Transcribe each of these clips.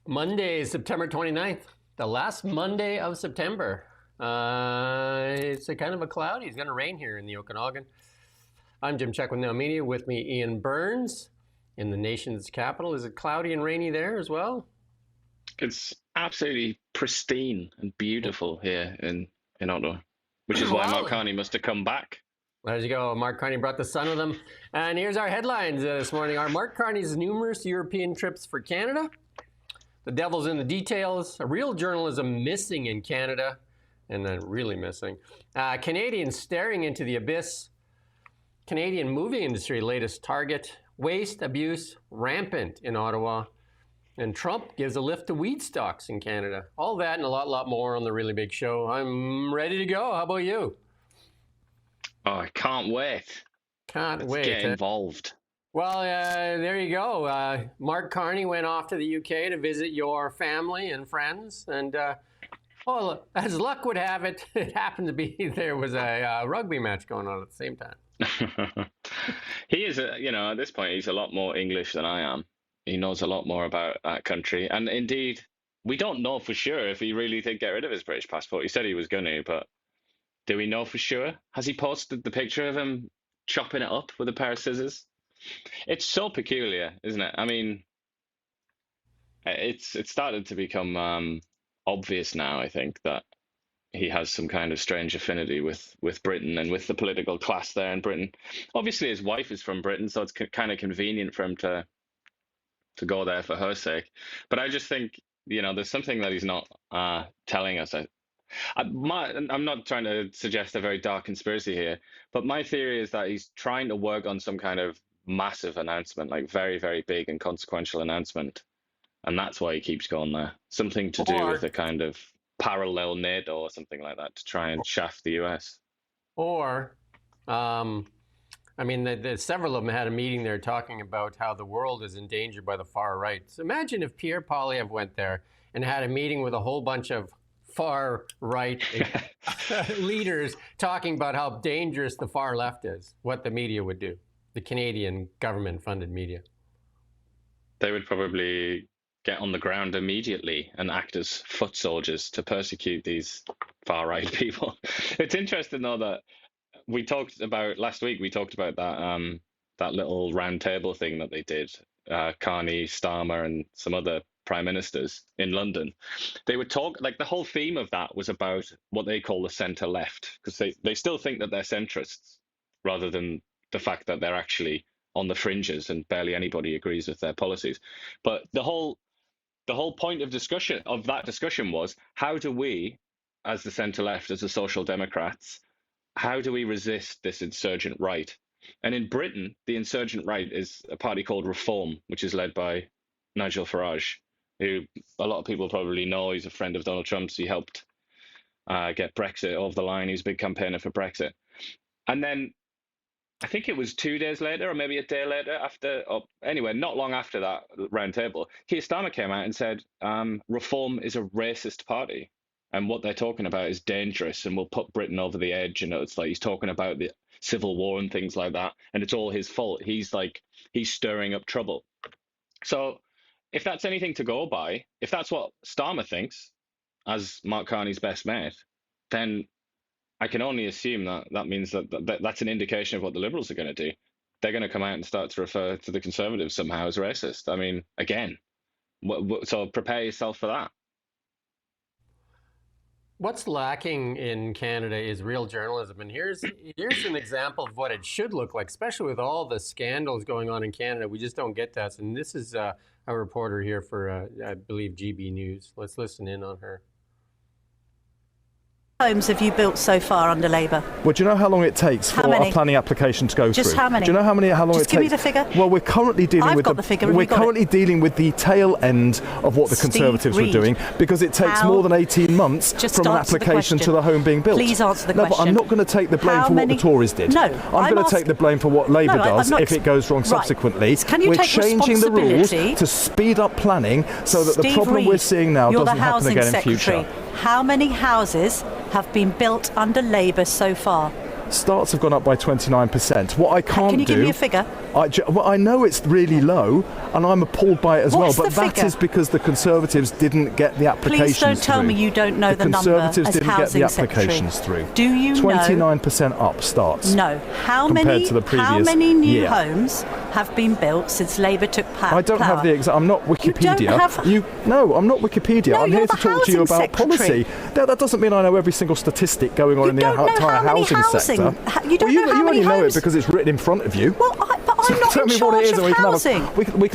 Monday, September 29th, the last Monday of September. It's a kind of a cloudy. It's going to rain here in the Okanagan. I'm Jim Csek with NowMedia. With me, Iain Burns in the nation's capital. Is it cloudy and rainy there as well? It's absolutely pristine and beautiful here in Ottawa, which is why Mark Carney must have come back. There you go. Mark Carney brought the sun with him. And here's our headlines this morning. Are Mark Carney's numerous European trips for Canada? The devil's in the details. A real journalism missing in Canada, and then really missing. Canadians staring into the abyss. Canadian movie industry latest target. Waste abuse rampant in Ottawa. And Trump gives a lift to weed stocks in Canada. All that and a lot more on the Really Big Show. I'm ready to go. How about you? Oh, I can't wait. Let's wait. Get involved. Well, there you go. Mark Carney went off to the UK to visit your family and friends. And, as luck would have it, it happened to be there was a rugby match going on at the same time. He is, at this point, he's a lot more English than I am. He knows a lot more about that country. And indeed, we don't know for sure if he really did get rid of his British passport. He said he was going to, but do we know for sure? Has he posted the picture of him chopping it up with a pair of scissors? It's so peculiar, isn't it? I mean, it's started to become obvious now, I think, that he has some kind of strange affinity with Britain and with the political class there in Britain. Obviously, his wife is from Britain, so it's kind of convenient for him to go there for her sake. But I just think, there's something that he's not telling us. I'm not trying to suggest a very dark conspiracy here, but my theory is that he's trying to work on some kind of massive announcement, like very, very big and consequential announcement. And that's why he keeps going there. Something to do with a kind of parallel NATO or something like that to try and shaft the US. Or, several of them had a meeting there talking about how the world is endangered by the far right. So imagine if Pierre Poilievre went there and had a meeting with a whole bunch of far right leaders talking about how dangerous the far left is, what the media would do, the Canadian government-funded media. They would probably get on the ground immediately and act as foot soldiers to persecute these far right people. It's interesting, though, that last week we talked about that little round table thing that they did, Carney, Starmer, and some other prime ministers in London. They would talk, like the whole theme of that was about what they call the centre left, because they still think that they're centrists rather than the fact that they're actually on the fringes and barely anybody agrees with their policies. But the whole point of that discussion was, how do we, as the centre left, as the Social Democrats, how do we resist this insurgent right? And in Britain, the insurgent right is a party called Reform, which is led by Nigel Farage, who a lot of people probably know. He's a friend of Donald Trump's. He helped get Brexit over the line. He's a big campaigner for Brexit. And then I think it was 2 days later, or maybe a day later, not long after that round table, Keir Starmer came out and said, Reform is a racist party. And what they're talking about is dangerous and will put Britain over the edge. It's like he's talking about the Civil War and things like that. And it's all his fault. He's stirring up trouble. So if that's anything to go by, if that's what Starmer thinks as Mark Carney's best mate, then I can only assume that means that's an indication of what the Liberals are going to do. They're going to come out and start to refer to the Conservatives somehow as racist. I mean, again, so prepare yourself for that. What's lacking in Canada is real journalism. And here's an example of what it should look like, especially with all the scandals going on in Canada. We just don't get that. And this is a reporter here for, I believe, GB News. Let's listen in on her. Homes have you built so far under Labour? Well, do you know how long it takes for a planning application to go through? Just how many? Do you know how long it takes? Just give me the figure. Well, we're currently dealing with the figure. We're currently dealing with the tail end of what the Conservatives were doing, because it takes more than 18 months from an application to the home being built. Please answer the question. No, but I'm not going to take the blame for what the Tories did. No, I'm going to take the blame for what Labour does if it goes wrong subsequently. We're changing the rules to speed up planning so that the problem we're seeing now doesn't happen again in future. How many houses have been built under Labour so far? Starts have gone up by 29%. What I can't do... Can you give me a figure? Well, I know it's really low, and I'm appalled by it as What's well, but the that figure? is because the Conservatives didn't get the applications through. Please don't tell me you don't know the number as Conservatives didn't get the Housing Secretary. applications through. Do you 29% up starts. No. How compared to the previous many new year. homes have been built since Labour took power? I don't have the exact... I'm not Wikipedia. You don't have... No, I'm not Wikipedia. No, I'm you're here to the talk to you Housing about Secretary. policy. That doesn't mean I know every single statistic going on in the entire housing sector. You don't know how many only know it homes... because it's written in front of you. Well, but I'm not Tell in me what it charge is and of we can housing.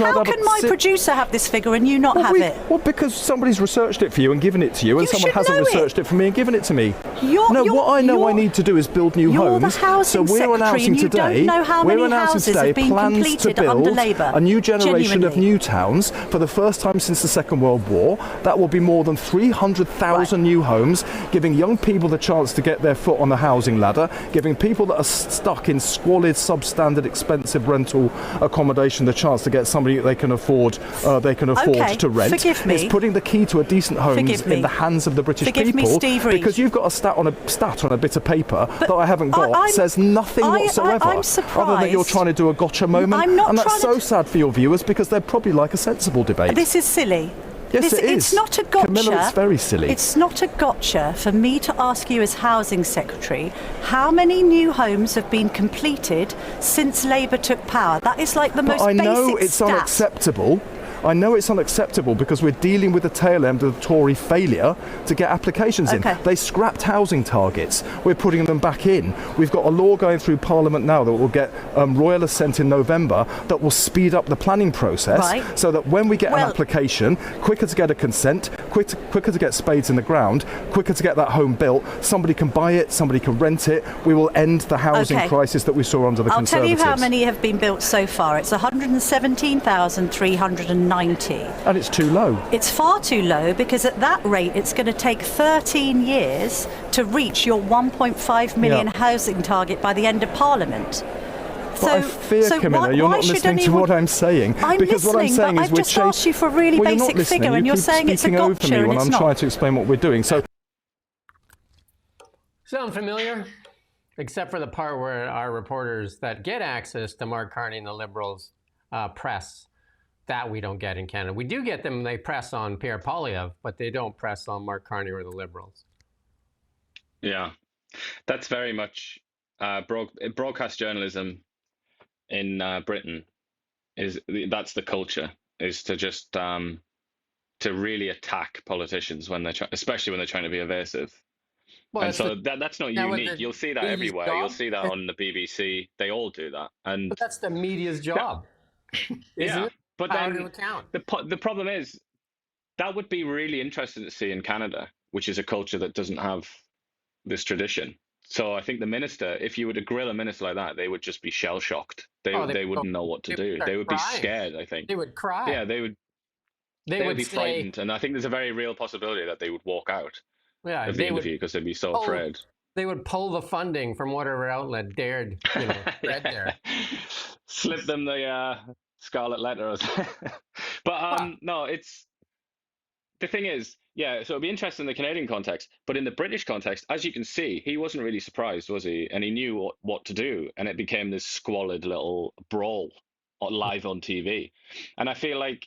How can my producer have this figure and you not have it? Well, because somebody's researched it for you and given it to you, and someone hasn't researched it for me and given it to me. What I know I need to do is build new homes. You're the Housing Secretary and you don't know how many houses have been completed under Labour. A new generation of new towns for the first time since the Second World War. That will be more than 300,000 new homes, giving young people the chance to get their foot on the housing ladder, giving people that are stuck in squalid, substandard, expensive rental accommodation the chance to get somebody they can afford to rent. Forgive me. It's putting the key to a decent home in the hands of the British people. Because you've got a stat on a bit of paper that I haven't got says nothing whatsoever. I'm surprised. Other than you're trying to do a gotcha moment. And that's so sad for your viewers because they'd probably like a sensible debate. This is silly. Yes, it is. It's not a gotcha. Camilla, it's very silly. It's not a gotcha for me to ask you as Housing Secretary how many new homes have been completed since Labour took power. That is like the most basic stat. I know it's unacceptable. I know it's unacceptable because we're dealing with the tail end of the Tory failure to get applications in. They scrapped housing targets. We're putting them back in. We've got a law going through Parliament now that will get royal assent in November that will speed up the planning process so that when we get an application, quicker to get a consent, quicker to get spades in the ground, quicker to get that home built, somebody can buy it, somebody can rent it. We will end the housing crisis that we saw under the Conservatives. I'll tell you how many have been built so far. It's 117,390. And it's too low. It's far too low because at that rate it's going to take 13 years to reach your 1.5 million housing target by the end of Parliament. But I fear, Camilla, you're not listening to what I'm saying. Because what I'm saying is I've just asked you for a really basic figure and you're saying it's a gotcha and it's not. When I'm trying to explain what we're doing. Sound familiar? Except for the part where our reporters that get access to Mark Carney and the Liberals press. That we don't get in Canada. We do get them, they press on Pierre Poilievre, but they don't press on Mark Carney or the Liberals. Yeah, that's very much broadcast journalism in Britain. That's the culture, is to just to really attack politicians when especially when they're trying to be evasive. Well, and so that's not unique. You'll see that everywhere. You'll see that on the BBC. They all do that. But that's the media's job. Isn't it? But then the problem is that would be really interesting to see in Canada, which is a culture that doesn't have this tradition. So I think the minister, if you were to grill a minister like that, they would just be shell shocked. They wouldn't know what to do. They would be scared, I think. They would cry. Yeah, they would be frightened. And I think there's a very real possibility that they would walk out of the interview because they'd be so afraid. They would pull the funding from whatever outlet dared spread there. Slip them the scarlet letter. But no, it's the thing is, so it'll be interesting in the Canadian context, but in the British context, as you can see, he wasn't really surprised, was he? And he knew what to do, and it became this squalid little brawl live on TV. And I feel like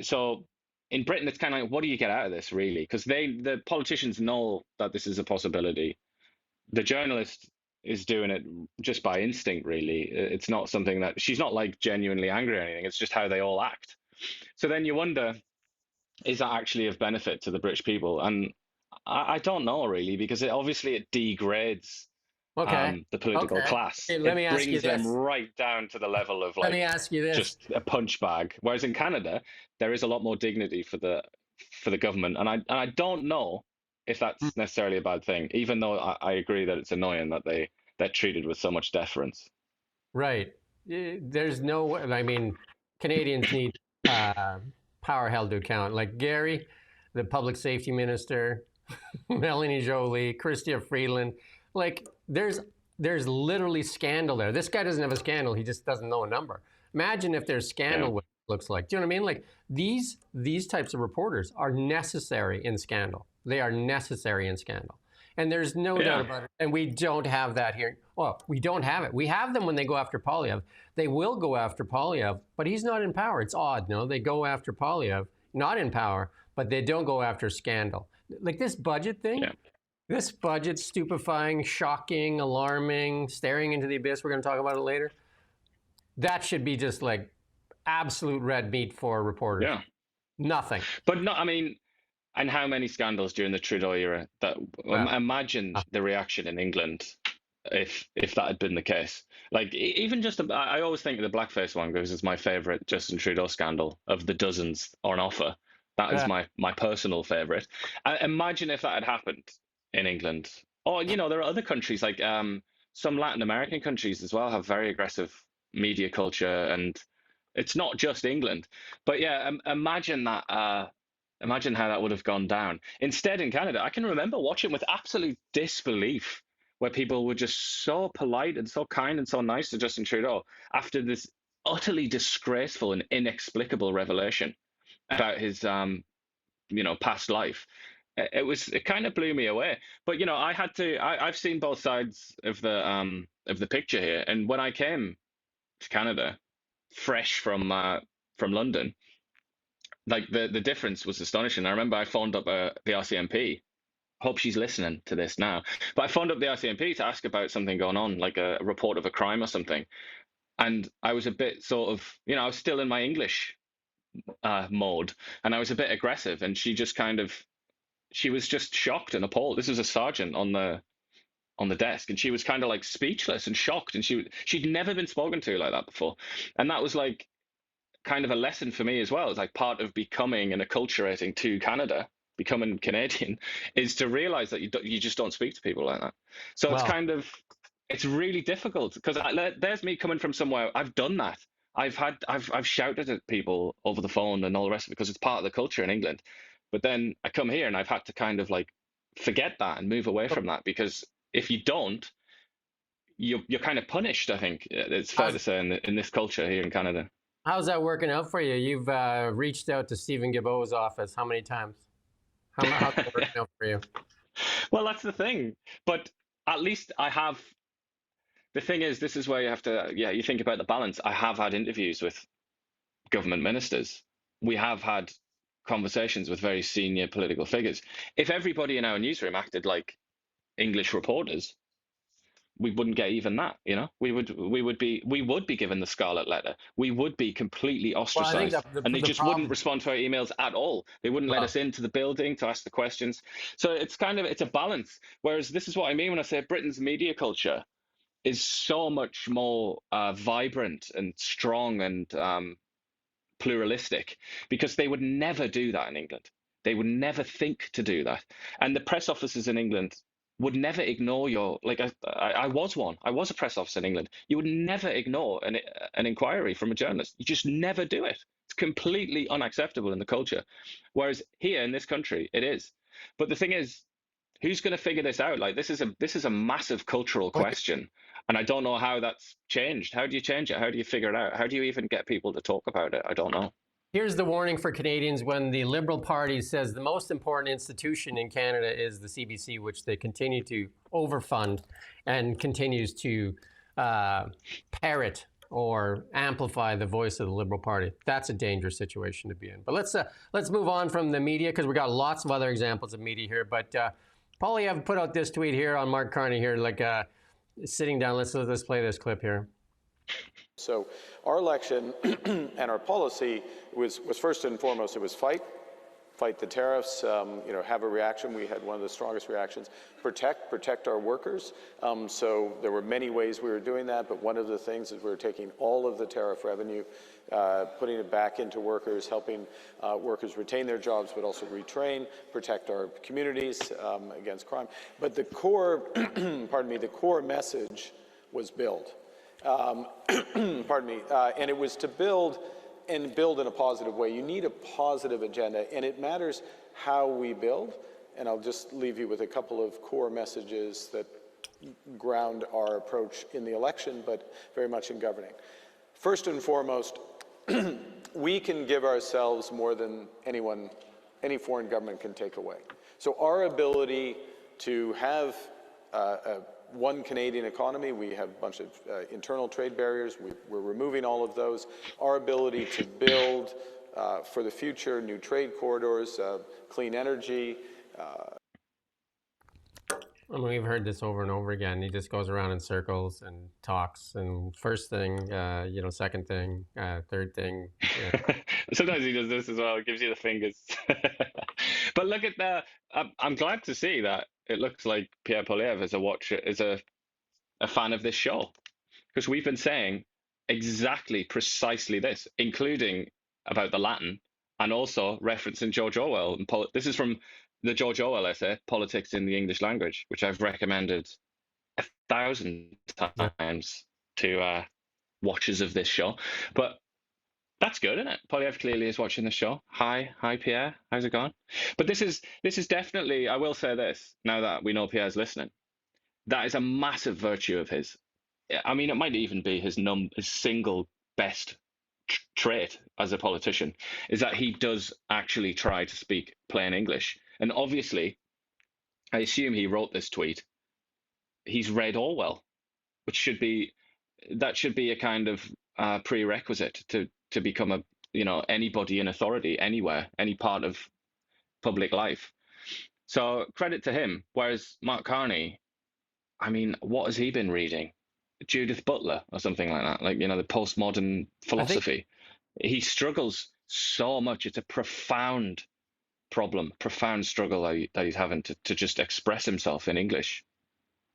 so in Britain, it's kind of like, what do you get out of this, really? Because the politicians know that this is a possibility. The journalist is doing it just by instinct, really. It's not something that she's not like genuinely angry or anything. It's just how they all act. So then you wonder, is that actually of benefit to the British people? And I don't know, really, because it degrades the political class. Hey, let me ask you this. It brings them right down to the level of let me ask you this. Just a punch bag. Whereas in Canada, there is a lot more dignity for the government. And I don't know if that's necessarily a bad thing, even though I agree that it's annoying that they're treated with so much deference. Right. There's no, I mean, Canadians need power held to account. Like Gary, the public safety minister, Melanie Joly, Chrystia Freeland, like there's literally scandal there. This guy doesn't have a scandal. He just doesn't know a number. Imagine if there's scandal, what it looks like. Do you know what I mean? Like these types of reporters are necessary in scandal. They are necessary in scandal. And there's no doubt about it. And we don't have that here. Well, we don't have it. We have them when they go after Poilievre. They will go after Poilievre, but he's not in power. It's odd, no? They go after Poilievre, not in power, but they don't go after scandal. Like this budget thing, this budget, stupefying, shocking, alarming, staring into the abyss. We're going to talk about it later. That should be just like absolute red meat for reporters. Yeah. Nothing. But no, I mean, and how many scandals during the Trudeau era that imagine the reaction in England if that had been the case. Like even just, I always think of the blackface one because it's my favorite Justin Trudeau scandal of the dozens on offer. That is my personal favorite. Imagine if that had happened in England. Or, you know, there are other countries like some Latin American countries as well have very aggressive media culture, and it's not just England. But yeah, imagine that. Imagine how that would have gone down. Instead, in Canada, I can remember watching with absolute disbelief where people were just so polite and so kind and so nice to Justin Trudeau after this utterly disgraceful and inexplicable revelation about his, past life. It kind of blew me away. But you know, I've seen both sides of the picture here. And when I came to Canada, fresh from London, like the difference was astonishing. I remember I phoned up the RCMP. Hope she's listening to this now. But I phoned up the RCMP to ask about something going on, like a report of a crime or something. And I was a bit sort of, I was still in my English mode, and I was a bit aggressive. And she was just shocked and appalled. This was a sergeant on the desk, and she was kind of like speechless and shocked. And she'd never been spoken to like that before. And that was like kind of a lesson for me as well. It's like part of becoming and acculturating to Canada, becoming Canadian, is to realize that you just don't speak to people like that. So it's really difficult because there's me coming from somewhere. I've done that. I've shouted at people over the phone and all the rest of it because it's part of the culture in England. But then I come here and I've had to kind of like forget that and move away from that, because if you don't, you're kind of punished. I think it's fair to say in this culture here in Canada. How's that working out for you? You've reached out to Stephen Guilbeault's office how many times? How's that working out for you? Well, that's the thing. But at least I have. The thing is, this is where you have to, you think about the balance. I have had interviews with government ministers. We have had conversations with very senior political figures. If everybody in our newsroom acted like English reporters, we wouldn't get even that, we would be given the scarlet letter. We would be completely ostracized, and they just wouldn't respond to our emails at all. They wouldn't let us into the building to ask the questions. So it's a balance. Whereas this is what I mean when I say Britain's media culture is so much more vibrant and strong and pluralistic, because they would never do that in England. They would never think to do that. And the press officers in England would never ignore I was one. I was a press officer in England. You would never ignore an inquiry from a journalist. You just never do it. It's completely unacceptable in the culture. Whereas here in this country, it is. But the thing is, who's going to figure this out? Like, this is a massive cultural question. And I don't know how that's changed. How do you change it? How do you figure it out? How do you even get people to talk about it? I don't know. Here's the warning for Canadians when the Liberal Party says the most important institution in Canada is the CBC, which they continue to overfund and continues to parrot or amplify the voice of the Liberal Party. That's a dangerous situation to be in. But let's move on from the media, because we got lots of other examples of media here. But Poilievre put out this tweet here on Mark Carney here, like sitting down. Let's play this clip here. So our election and our policy was first and foremost, it was fight the tariffs, have a reaction. We had one of the strongest reactions. Protect our workers. So there were many ways we were doing that, but one of the things is we were taking all of the tariff revenue, putting it back into workers, helping workers retain their jobs, but also retrain, protect our communities against crime. But the core, the core message was build. And it was to build in a positive way. You need a positive agenda, and it matters how we build. And I'll just leave you with a couple of core messages that ground our approach in the election, but very much in governing. First and foremost, we can give ourselves more than any foreign government can take away. So our ability to have one Canadian economy. We have a bunch of internal trade barriers. We're removing all of those. Our ability to build for the future new trade corridors, clean energy. I mean, we've heard this over and over again. He just goes around in circles and talks. And first thing, second thing, third thing. Yeah. Sometimes he does this as well. Gives you the fingers. But look at that. I'm glad to see that it looks like Pierre Poilievre is a fan of this show, because we've been saying precisely this, including about the Latin and also referencing George Orwell. This is from the George Orwell essay, Politics in the English Language, which I've recommended 1,000 times to watchers of this show. But that's good, isn't it? Poilievre clearly is watching the show. Hi, Pierre. How's it going? But this is definitely, I will say this, now that we know Pierre's listening, that is a massive virtue of his. I mean, it might even be his single best trait as a politician, is that he does actually try to speak plain English. And obviously, I assume he wrote this tweet. He's read Orwell, which should be a kind of prerequisite to become anybody in authority anywhere, any part of public life. So credit to him. Whereas Mark Carney, I mean, what has he been reading? Judith Butler or something like that, the postmodern philosophy. He struggles so much. It's a profound problem, profound struggle that he's having to just express himself in English.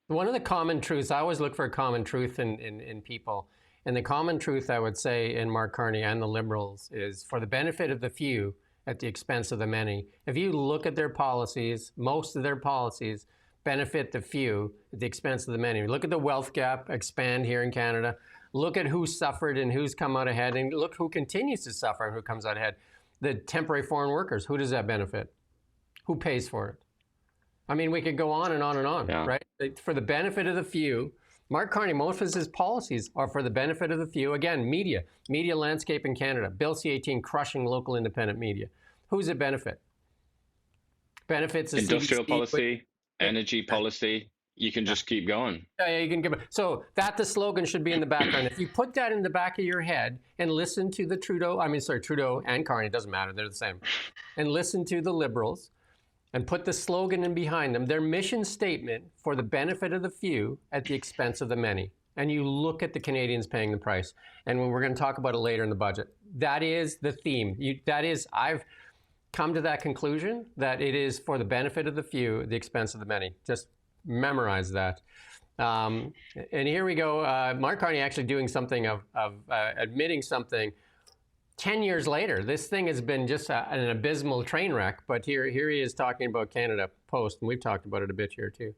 One of the common truths, I always look for a common truth in people. And the common truth, I would say, in Mark Carney and the Liberals is for the benefit of the few at the expense of the many. If you look at their policies, most of their policies benefit the few at the expense of the many. Look at the wealth gap expand here in Canada. Look at who suffered and who's come out ahead, and look who continues to suffer and who comes out ahead. The temporary foreign workers, who does that benefit? Who pays for it? I mean, we could go on and on and on, right? For the benefit of the few. Mark Carney, most of his policies are for the benefit of the few. Again, media landscape in Canada. Bill C-18 crushing local independent media. Who's it benefit? Benefits the industrial CBC, policy, energy policy. You can just keep going. Yeah, you can give it. So the slogan should be in the background. If you put that in the back of your head and listen to the Trudeau and Carney, it doesn't matter, they're the same. And listen to the Liberals and put the slogan in behind them, their mission statement for the benefit of the few at the expense of the many. And you look at the Canadians paying the price. And we're going to talk about it later in the budget. That is the theme. I've come to that conclusion that it is for the benefit of the few at the expense of the many. Just memorize that. And here we go. Mark Carney actually doing something of admitting something 10 years later. This thing has been just an abysmal train wreck, but here he is talking about Canada Post, and we've talked about it a bit here too.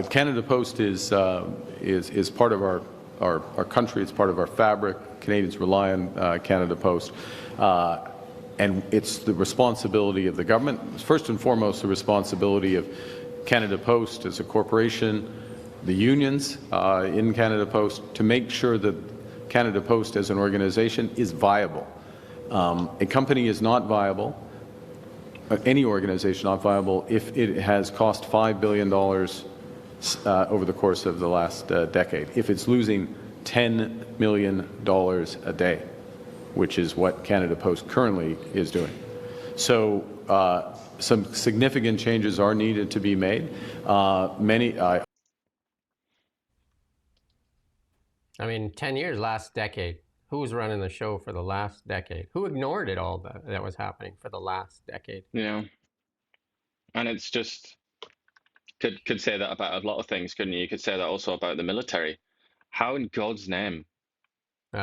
Canada Post is part of our country. It's part of our fabric. Canadians rely on Canada Post. And it's the responsibility of the government, first and foremost, the responsibility of Canada Post as a corporation, the unions in Canada Post, to make sure that Canada Post as an organization is viable. A company is not viable, any organization not viable, if it has cost $5 billion over the course of the last decade, if it's losing $10 million a day, which is what Canada Post currently is doing. So some significant changes are needed to be made. I mean, 10 years, last decade. Who was running the show for the last decade? Who ignored it all that was happening for the last decade? Yeah. And it's just, could say that about a lot of things, couldn't you? You could say that also about the military. How in God's name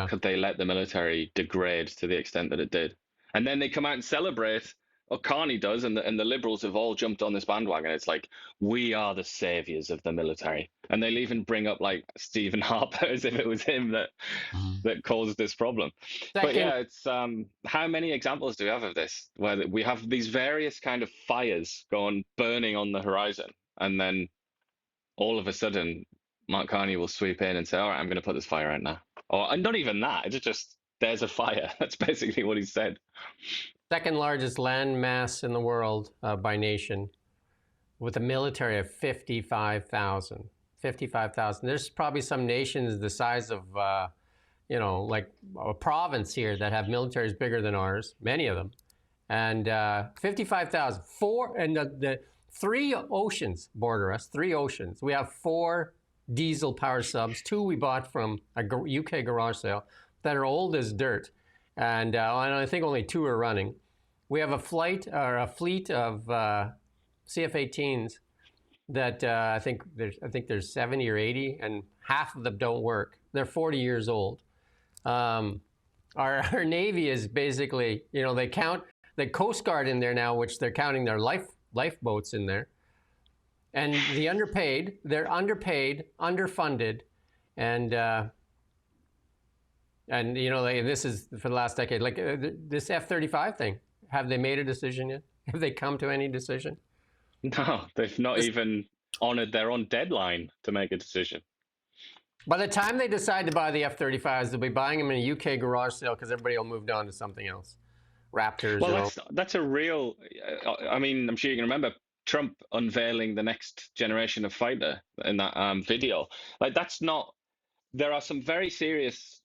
could they let the military degrade to the extent that it did? And then they come out and celebrate, or Carney does, and the Liberals have all jumped on this bandwagon. It's like, we are the saviors of the military. And they'll even bring up like Stephen Harper as if it was him that caused this problem. But yeah, it's how many examples do we have of this, where we have these various kind of fires burning on the horizon, and then all of a sudden Mark Carney will sweep in and say, all right, I'm going to put this fire out now. And not even that, it's just, there's a fire. That's basically what he said. Second largest land mass in the world by nation. with a military of 55,000. 55,000. There's probably some nations the size of, like a province here that have militaries bigger than ours, many of them. And 55,000. The 3 oceans border us, 3 oceans. We have 4 diesel power subs, 2 we bought from a UK garage sale that are old as dirt. And I think only 2 are running. We have a fleet of CF-18s that I think there's 70 or 80, and half of them don't work. They're 40 years old. Our Navy is basically, they count the Coast Guard in there now, which they're counting their lifeboats in there. And they're underpaid, underfunded, and this is for the last decade. Like this F-35 thing, have they made a decision yet? Have they come to any decision? No, they've not even honored their own deadline to make a decision. By the time they decide to buy the F-35s, they'll be buying them in a UK garage sale because everybody will move on to something else. Raptors. Well, that's a real. I mean, I'm sure you can remember Trump unveiling the next generation of fighter in that video. Like, that's not. There are some very serious,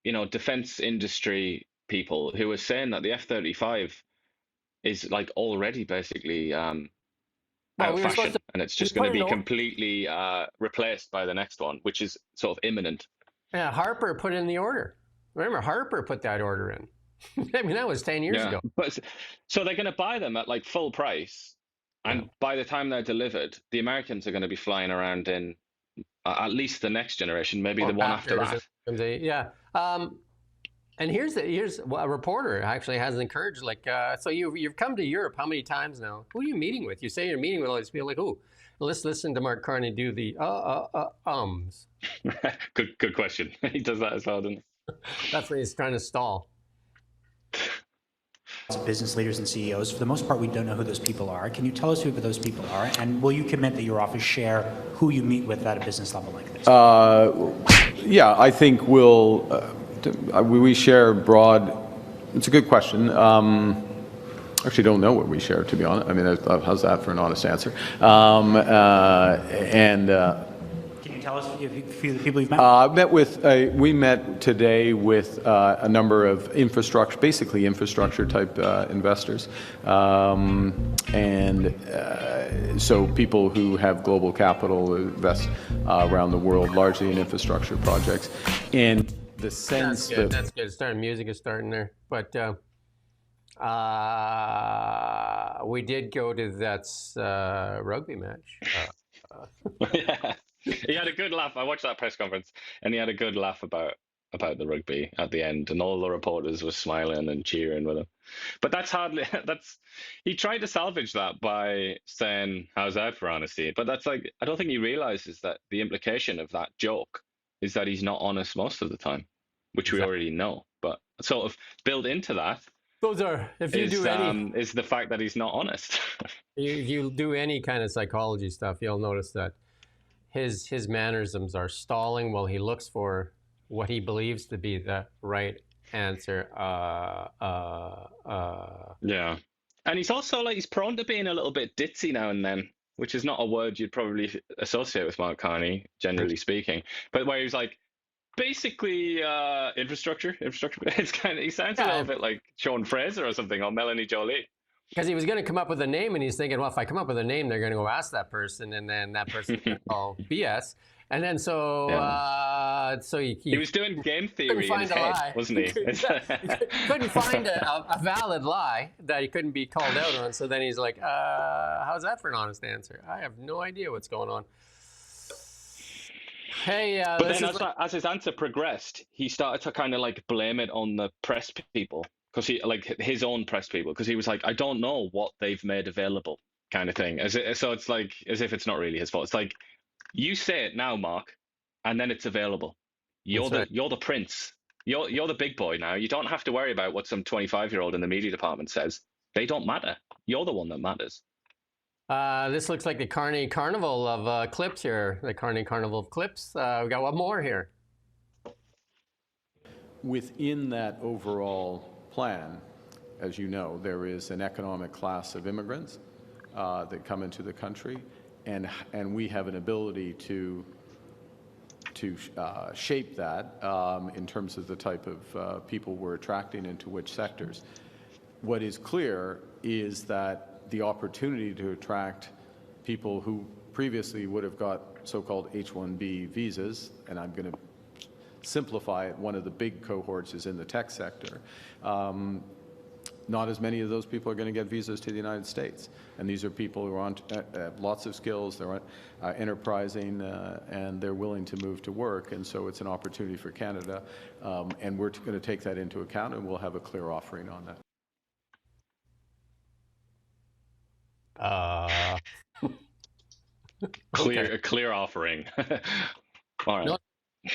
defense industry people who are saying that the F-35 is like already basically out of fashion, and it's just going to be completely replaced by the next one, which is sort of imminent. Yeah, Harper put in the order. Remember, Harper put that order in. I mean, that was 10 years ago. But so they're going to buy them at like full price, and by the time they're delivered, the Americans are going to be flying around in at least the next generation, maybe the one after that. Yeah. And here's a reporter actually has encouraged, so you've come to Europe how many times now? Who are you meeting with? You say you're meeting with all these people, like who? Well, let's listen to Mark Carney do the ums. Good question. He does that as well, doesn't he? That's what he's trying to stall. Business leaders and CEOs, for the most part, we don't know who those people are. Can you tell us who those people are? And will you commit that your office share who you meet with at a business level like this? Yeah, I think we share broad. It's a good question. Actually, don't know what we share, to be honest. I mean, how's that for an honest answer? Can you tell us a few of the people you've met? We met today with a number of basically infrastructure type investors, so people who have global capital invest around the world, largely in infrastructure projects, and the sense that's good. Music is starting there, but we did go to that rugby match. Yeah. He had a good laugh. I watched that press conference, and he had a good laugh about the rugby at the end, and all the reporters were smiling and cheering with him. But he tried to salvage that by saying, "How's that for honesty?" But that's like, I don't think he realizes that the implication of that joke is that he's not honest most of the time, which we already know. But sort of built into that, is the fact that he's not honest. If you do any kind of psychology stuff, you'll notice that his mannerisms are stalling while he looks for what he believes to be the right answer. Yeah. And he's also he's prone to being a little bit ditzy now and then, which is not a word you'd probably associate with Mark Carney, generally speaking. But where he's like, basically infrastructure. It's he sounds a little bit like Sean Fraser or something, or Melanie Jolie. Because he was going to come up with a name, and he's thinking, well, if I come up with a name, they're going to go ask that person, and then that person's going to call BS. And then he was doing game theory in his head, wasn't he? He couldn't find a valid lie that he couldn't be called out on. So then he's like, how's that for an honest answer? I have no idea what's going on. Hey, but then as his answer progressed, he started to kind of blame it on the press people. Because his own press people, because he was like, I don't know what they've made available, kind of thing. So it's like as if it's not really his fault. It's like, you say it now, Mark, and then it's available. You're the prince. You're the big boy now. You don't have to worry about what some 25-year-old in the media department says. They don't matter. You're the one that matters. This looks like the Carney Carnival of clips here. The Carney Carnival of clips. We got one more here. Within that overall plan, as you know, there is an economic class of immigrants that come into the country, and we have an ability to shape that in terms of the type of people we're attracting into which sectors. What is clear is that the opportunity to attract people who previously would have got so-called H-1B visas, and I'm going to simplify it, one of the big cohorts is in the tech sector. Not as many of those people are going to get visas to the United States. And these are people who are on lots of skills, they're enterprising, and they're willing to move to work. And so it's an opportunity for Canada. And we're going to take that into account, and we'll have a clear offering on that. A clear offering. All right.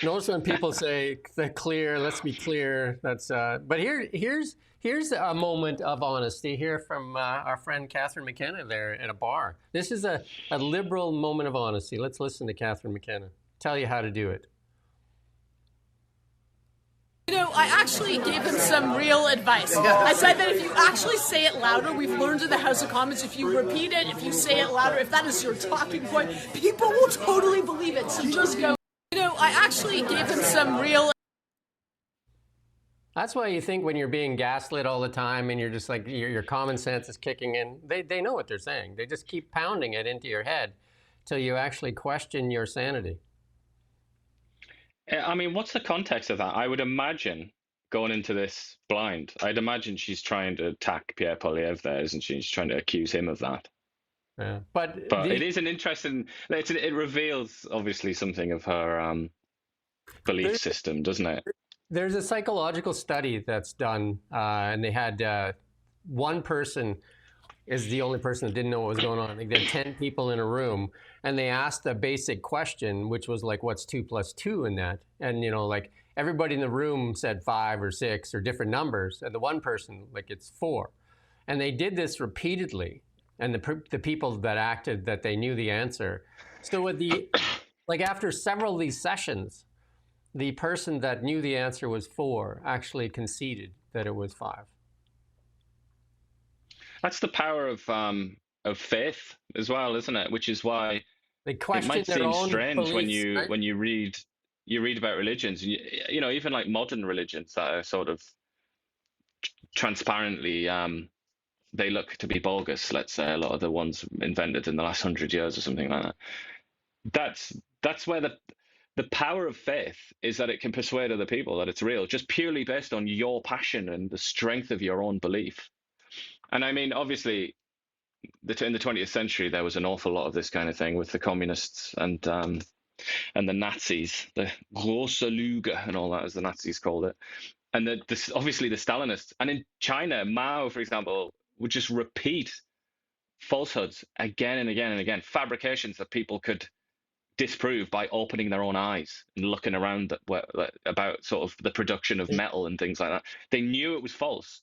Notice when people say the clear, let's be clear. That's but here's a moment of honesty here from our friend Catherine McKenna there at a bar. This is a liberal moment of honesty. Let's listen to Catherine McKenna tell you how to do it. You know, I actually gave him some real advice. I said that if you actually say it louder, we've learned in the House of Commons, if you repeat it, if you say it louder, if that is your talking point, people will totally believe it. So just go. You know, I actually gave him some real. That's why you think when you're being gaslit all the time and you're just like, your common sense is kicking in, they know what they're saying. They just keep pounding it into your head till you actually question your sanity. I mean, what's the context of that? I would imagine, going into this blind, I'd imagine she's trying to attack Pierre Poilievre there, isn't she? She's trying to accuse him of that. Yeah. But it is an interesting, it reveals obviously something of her belief system, doesn't it? There's a psychological study that's done, and they had one person is the only person that didn't know what was going on. They had 10 people in a room, and they asked a basic question, which was like, what's 2 + 2 in that? And, you know, like everybody in the room said 5 or 6 or different numbers, and the one person, like, it's 4. And they did this repeatedly, and the people that acted that they knew the answer. So with like after several of these sessions, the person that knew the answer was 4 actually conceded that it was 5. That's the power of faith as well, isn't it? Which is why it might seem strange beliefs, when you read about religions. You know, even like modern religions that are sort of transparently they look to be bogus. Let's say a lot of the ones invented in the last 100 years or something like that. That's where the power of faith is, that it can persuade other people that it's real, just purely based on your passion and the strength of your own belief. And I mean, obviously, in the 20th century, there was an awful lot of this kind of thing with the communists and the Nazis, the Große Lüge and all that, as the Nazis called it. And obviously the Stalinists. And in China, Mao, for example, would just repeat falsehoods again and again and again, fabrications that people could disprove by opening their own eyes and looking around about sort of the production of metal and things like that. They knew it was false,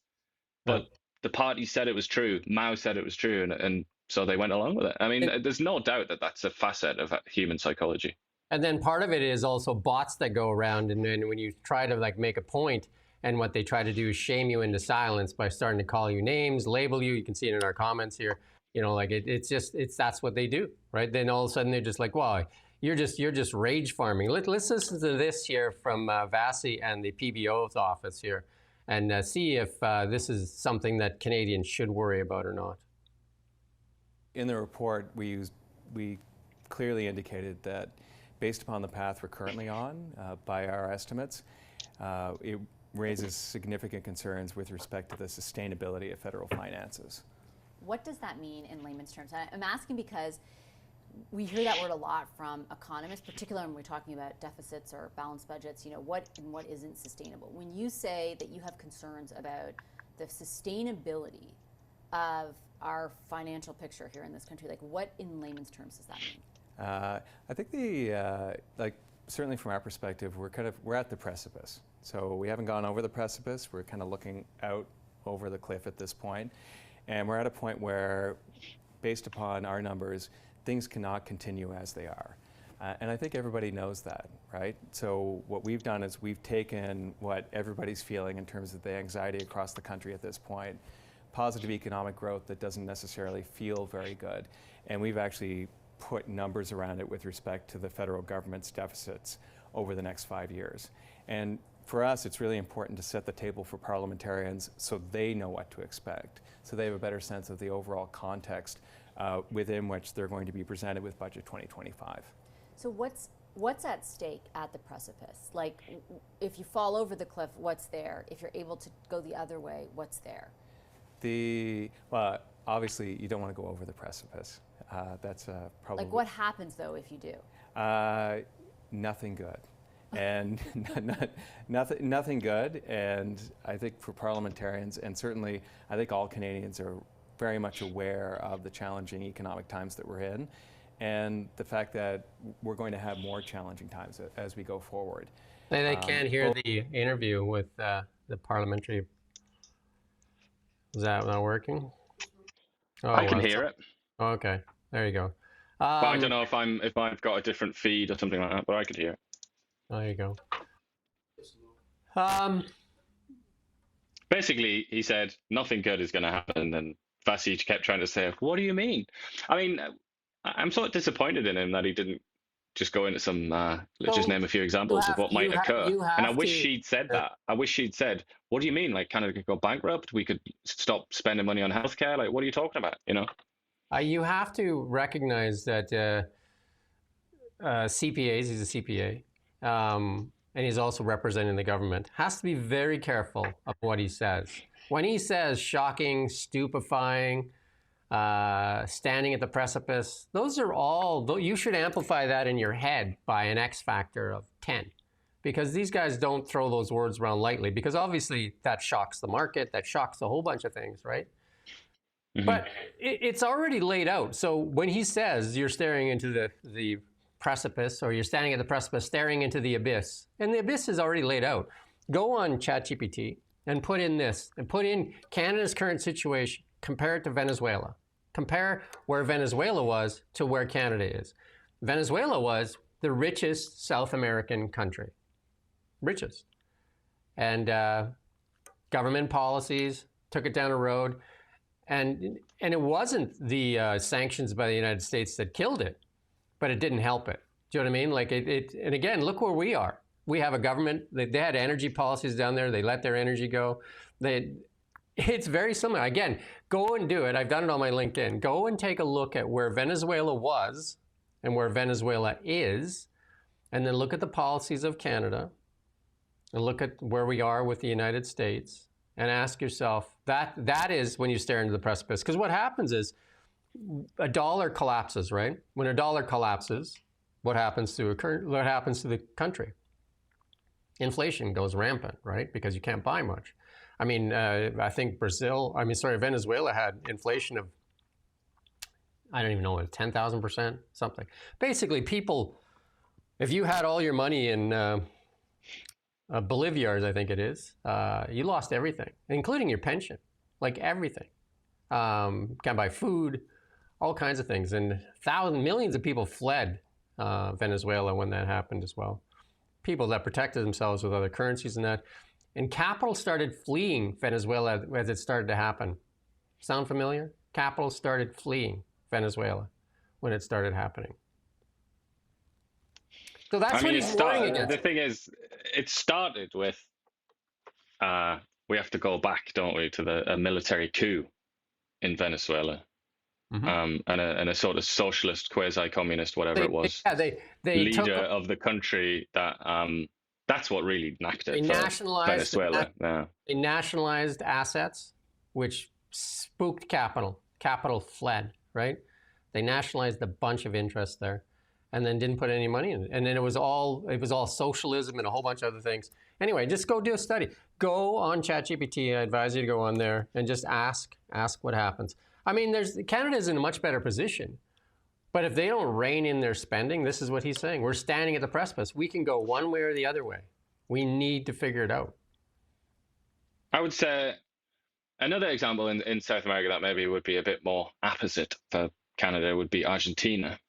but the party said it was true. Mao said it was true, and so they went along with it. I mean, there's no doubt that that's a facet of human psychology. And then part of it is also bots that go around, and then when you try to like make a point, and what they try to do is shame you into silence by starting to call you names, label you. You can see it in our comments here. You know, like that's what they do, right? Then all of a sudden they're just like, "Wow, you're just rage farming." Let's listen to this here from Vasi and the PBO's office here, and see if this is something that Canadians should worry about or not. In the report, we clearly indicated that based upon the path we're currently on, by our estimates, it raises significant concerns with respect to the sustainability of federal finances. What does that mean in layman's terms? I'm asking because we hear that word a lot from economists, particularly when we're talking about deficits or balanced budgets, you know, what and what isn't sustainable. When you say that you have concerns about the sustainability of our financial picture here in this country, like what in layman's terms does that mean? I think like certainly from our perspective, we're at the precipice. So we haven't gone over the precipice. We're kind of looking out over the cliff at this point. And we're at a point where, based upon our numbers, things cannot continue as they are. And I think everybody knows that, right? So what we've done is we've taken what everybody's feeling in terms of the anxiety across the country at this point, positive economic growth that doesn't necessarily feel very good. And we've actually put numbers around it with respect to the federal government's deficits over the next 5 years. And for us, it's really important to set the table for parliamentarians so they know what to expect, so they have a better sense of the overall context within which they're going to be presented with Budget 2025. So what's at stake at the precipice? Like, if you fall over the cliff, what's there? If you're able to go the other way, what's there? Well, obviously, you don't want to go over the precipice. That's probably... Like, what happens, though, if you do? Nothing good. And nothing good. And I think for parliamentarians, and certainly I think all Canadians are very much aware of the challenging economic times that we're in, and the fact that we're going to have more challenging times as we go forward. They can't hear the interview with the parliamentary. Is that not working? Oh, I can hear it. Okay, there you go. But I don't know if I've got a different feed or something like that, but I could hear it. There you go. Basically, he said nothing good is going to happen, and Vasich kept trying to say, "What do you mean?" I mean, I'm sort of disappointed in him that he didn't just go into some. Let's just name a few examples of what might occur. And I wish she'd said that. I wish she'd said, "What do you mean? Like, Canada could go bankrupt? We could stop spending money on healthcare? Like, what are you talking about?" You know. You have to recognize that CPAs. He's a CPA. And he's also representing the government, has to be very careful of what he says. When he says shocking, stupefying, standing at the precipice, those are all, you should amplify that in your head by an X factor of 10. Because these guys don't throw those words around lightly, because obviously that shocks the market, that shocks a whole bunch of things, right? Mm-hmm. But it's already laid out. So when he says you're staring into the precipice, or you're standing at the precipice staring into the abyss, and the abyss is already laid out. Go on ChatGPT and put in this, and put in Canada's current situation, compare it to Venezuela. Compare where Venezuela was to where Canada is. Venezuela was the richest South American country. Richest. And government policies took it down a road, and it wasn't the sanctions by the United States that killed it, but it didn't help it. Do you know what I mean? Like and again, look where we are. We have a government, they had energy policies down there. They let their energy go. It's very similar. Again, go and do it. I've done it on my LinkedIn. Go and take a look at where Venezuela was and where Venezuela is, and then look at the policies of Canada, and look at where we are with the United States, and ask yourself, that is when you stare into the precipice. Because what happens is, a dollar collapses, right? When a dollar collapses, what happens to the country? Inflation goes rampant, right? Because you can't buy much. I mean, I think Venezuela had inflation of, I don't even know, 10,000%, something. Basically, people, if you had all your money in bolivars, I think it is, you lost everything, including your pension, like everything. Can't buy food, all kinds of things. And millions of people fled Venezuela when that happened as well. People that protected themselves with other currencies and that. And capital started fleeing Venezuela as it started to happen. Sound familiar? Capital started fleeing Venezuela when it started happening. So that's what he's warning against. The thing is, it started with, we have to go back, don't we, to a military coup in Venezuela. Mm-hmm. And a sort of socialist, quasi-communist, whatever it was, they leader of the country that's what really knocked it. They nationalized Venezuela. They nationalized assets, which spooked capital. Capital fled, right? They nationalized a bunch of interests there, and then didn't put any money in it. And then it was all socialism and a whole bunch of other things. Anyway, just go do a study. Go on ChatGPT. I advise you to go on there and just ask what happens. I mean, Canada's in a much better position, but if they don't rein in their spending, this is what he's saying. We're standing at the precipice. We can go one way or the other way. We need to figure it out. I would say another example in South America that maybe would be a bit more opposite for Canada would be Argentina,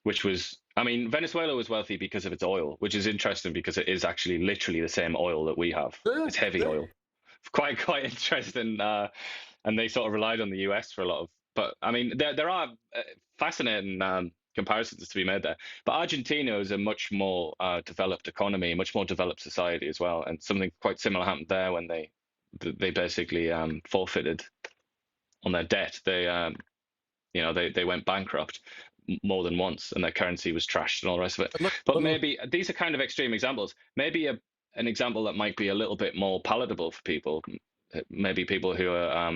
which was, I mean, Venezuela was wealthy because of its oil, which is interesting because it is actually literally the same oil that we have. It's heavy oil. Quite interesting and they sort of relied on the US for a lot of. But I mean, there are fascinating comparisons to be made there. But Argentina is a much more developed economy, much more developed society as well, and something quite similar happened there when they basically forfeited on their debt. They went bankrupt more than once, and their currency was trashed and all the rest of it. But maybe these are kind of extreme examples. Maybe an example that might be a little bit more palatable for people, maybe people who are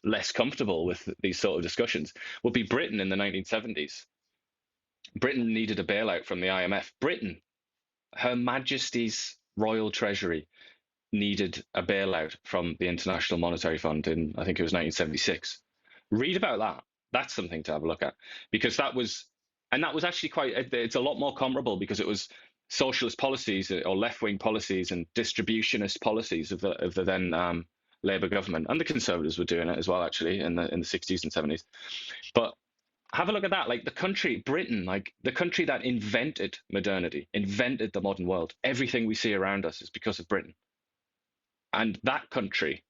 less comfortable with these sort of discussions, would be Britain in the 1970s. Britain needed a bailout from the IMF. Britain, Her Majesty's Royal Treasury, needed a bailout from the International Monetary Fund in, I think it was 1976. Read about that. That's something to have a look at, because that was actually it's a lot more comparable, because it was socialist policies or left-wing policies and distributionist policies of the then Labour government, and the Conservatives were doing it as well, actually, in the 60s and 70s. But have a look at that. Like the country, Britain, like the country that invented modernity, invented the modern world. Everything we see around us is because of Britain. And that country,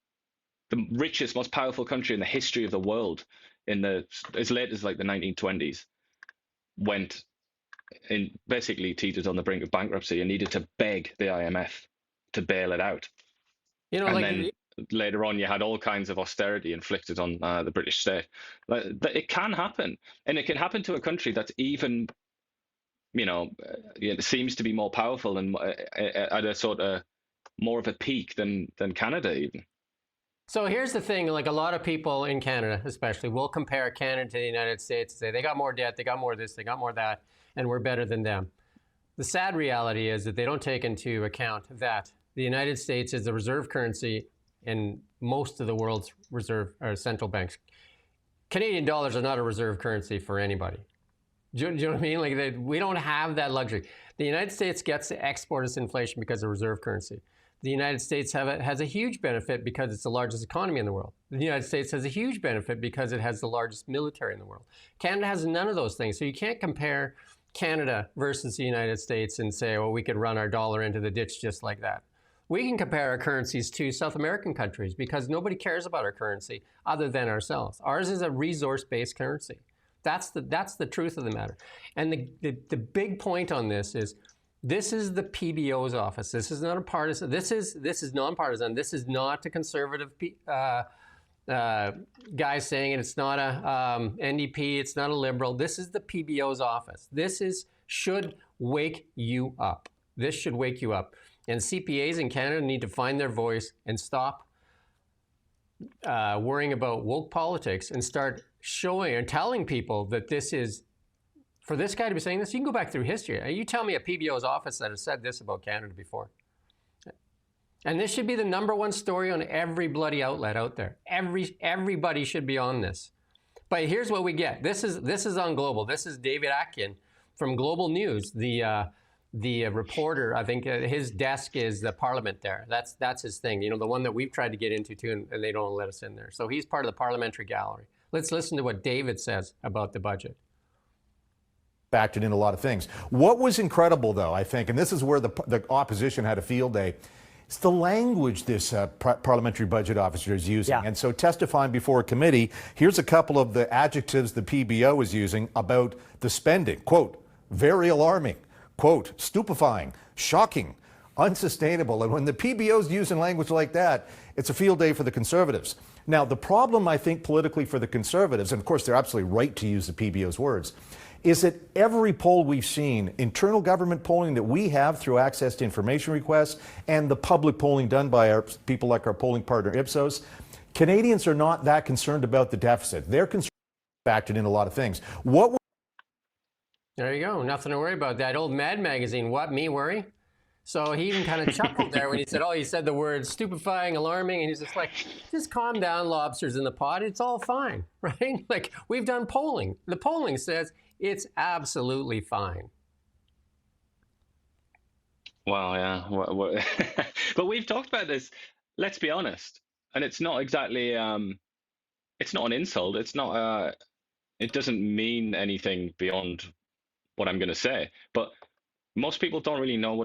the richest, most powerful country in the history of the world, as late as like the 1920s, went in, basically teetered on the brink of bankruptcy and needed to beg the IMF to bail it out. Then later on, you had all kinds of austerity inflicted on the British state. It can happen, and it can happen to a country that's even, seems to be more powerful and at a sort of more of a peak than Canada even. So here's the thing, like a lot of people in Canada especially will compare Canada to the United States and say they got more debt, they got more this, they got more that, and we're better than them. The sad reality is that they don't take into account that the United States is the reserve currency in most of the world's reserve or central banks. Canadian dollars are not a reserve currency for anybody. Do you know what I mean? Like we don't have that luxury. The United States gets to export its inflation because of reserve currency. The United States has a huge benefit because it's the largest economy in the world. The United States has a huge benefit because it has the largest military in the world. Canada has none of those things. So you can't compare Canada versus the United States and say, well, we could run our dollar into the ditch just like that. We can compare our currencies to South American countries because nobody cares about our currency other than ourselves. Ours is a resource-based currency. That's the truth of the matter. And the big point on this is, this is the PBO's office. This is not a partisan. This is nonpartisan. This is not a conservative guy saying it. It's not a NDP. It's not a liberal. This is the PBO's office. Should wake you up. This should wake you up. And CPAs in Canada need to find their voice and stop worrying about woke politics and start showing and telling people that this is. For this guy to be saying this, you can go back through history. You tell me a PBO's office that has said this about Canada before. And this should be the #1 story on every bloody outlet out there. Everybody should be on this. But here's what we get. This is on Global. This is David Atkin from Global News, the reporter. I think his desk is the Parliament there. That's his thing. The one that we've tried to get into too, and they don't let us in there. So he's part of the parliamentary gallery. Let's listen to what David says about the budget. Factored in a lot of things. What was incredible, though, I think, and this is where the opposition had a field day, it's the language this parliamentary budget officer is using. Yeah. And so testifying before a committee, here's a couple of the adjectives the PBO is using about the spending. Quote, very alarming. Quote, stupefying, shocking, unsustainable. And when the PBO is using language like that, it's a field day for the Conservatives. Now, the problem, I think, politically for the Conservatives, and of course they're absolutely right to use the PBO's words, is that every poll we've seen, internal government polling that we have through access to information requests and the public polling done by our people like our polling partner Ipsos, Canadians are not that concerned about the deficit. They're concerned factored in a lot of things. There you go. Nothing to worry about. That old Mad magazine, What Me Worry? So he even kind of chuckled there when he said the words stupefying, alarming, and he's just like, just calm down, lobsters in the pot. It's all fine, right? Like, we've done polling. The polling says it's absolutely fine. Well, yeah. But we've talked about this, let's be honest. And it's not exactly, it's not an insult. It's not, it doesn't mean anything beyond what I'm going to say. But most people don't really know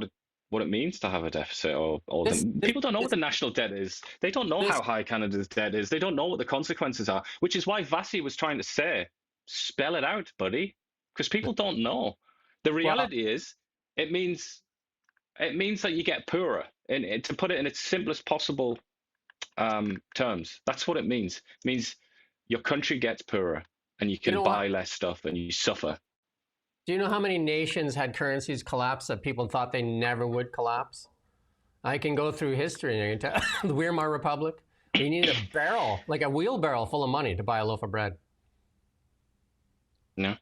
what what it means to have a deficit, or people don't know what the national debt is. They don't know how high Canada's debt is. They don't know what the consequences are, which is why Vasi was trying to say, spell it out, buddy, because people don't know. The reality is, it means that you get poorer, and to put it in its simplest possible terms, that's what it means. It means your country gets poorer, and you can buy less stuff, and you suffer. Do you know how many nations had currencies collapse that people thought they never would collapse? I can go through history and I can tell the Weimar Republic, you needed a barrel, like a wheelbarrow full of money to buy a loaf of bread. No.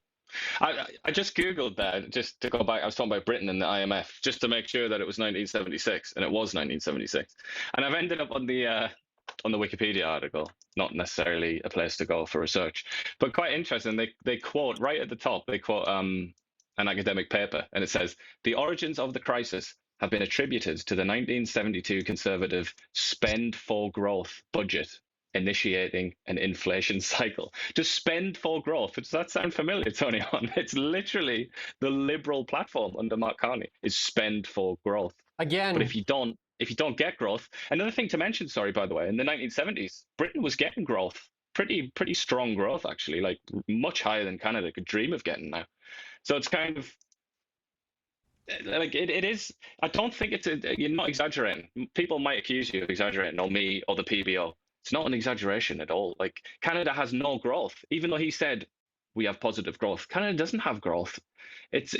I just Googled that, just to go back. I was talking about Britain and the IMF, just to make sure that it was 1976, and it was 1976. And I've ended up on the Wikipedia article, not necessarily a place to go for research, but quite interesting. They quote right at the top, they quote an academic paper, and it says, the origins of the crisis have been attributed to the 1972 Conservative spend for growth budget initiating an inflation cycle. Just spend for growth. Does that sound familiar, Tony? It's literally the Liberal platform under Mark Carney is spend for growth. Again. But if you don't get growth, another thing to mention, sorry, by the way, in the 1970s, Britain was getting growth, pretty strong growth, actually, like much higher than Canada could dream of getting now. So it's kind of like it is. I don't think you're not exaggerating. People might accuse you of exaggerating, or me, or the PBO. It's not an exaggeration at all. Like, Canada has no growth, even though he said we have positive growth. Canada doesn't have growth. It's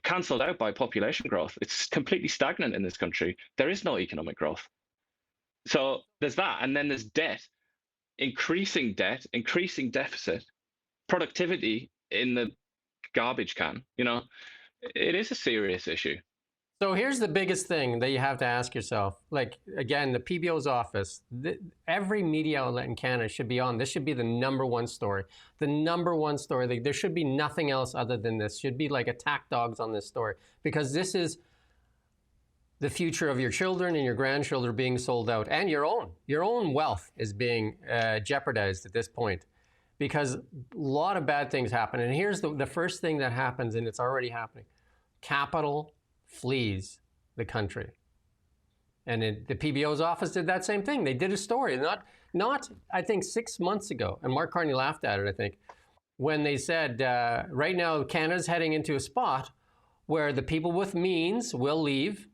cancelled out by population growth. It's completely stagnant in this country. There is no economic growth. So there's that, and then there's debt, increasing deficit, productivity in the garbage can. You know, it is a serious issue. So here's the biggest thing that you have to ask yourself. Like, again, the PBO's office, every media outlet in Canada should be on. This should be the #1 story. The #1 story. There should be nothing else other than this. Should be like attack dogs on this story, because this is the future of your children and your grandchildren being sold out, and your own wealth is being jeopardized at this point, because a lot of bad things happen. And here's the first thing that happens, and it's already happening. Capital flees the country. And the PBO's office did that same thing. They did a story, not I think 6 months ago, and Mark Carney laughed at it, I think, when they said, right now Canada's heading into a spot where the people with means will leave,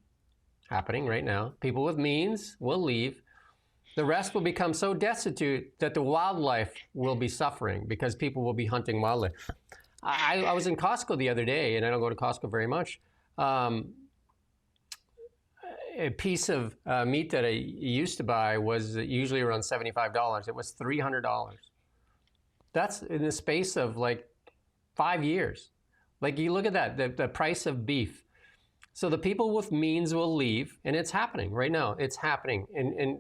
happening right now. People with means will leave. The rest will become so destitute that the wildlife will be suffering because people will be hunting wildlife. I was in Costco the other day, and I don't go to Costco very much. A piece of meat that I used to buy was usually around $75. It was $300. That's in the space of like 5 years. Like, you look at that, the price of beef. So the people with means will leave, and it's happening right now. It's happening. And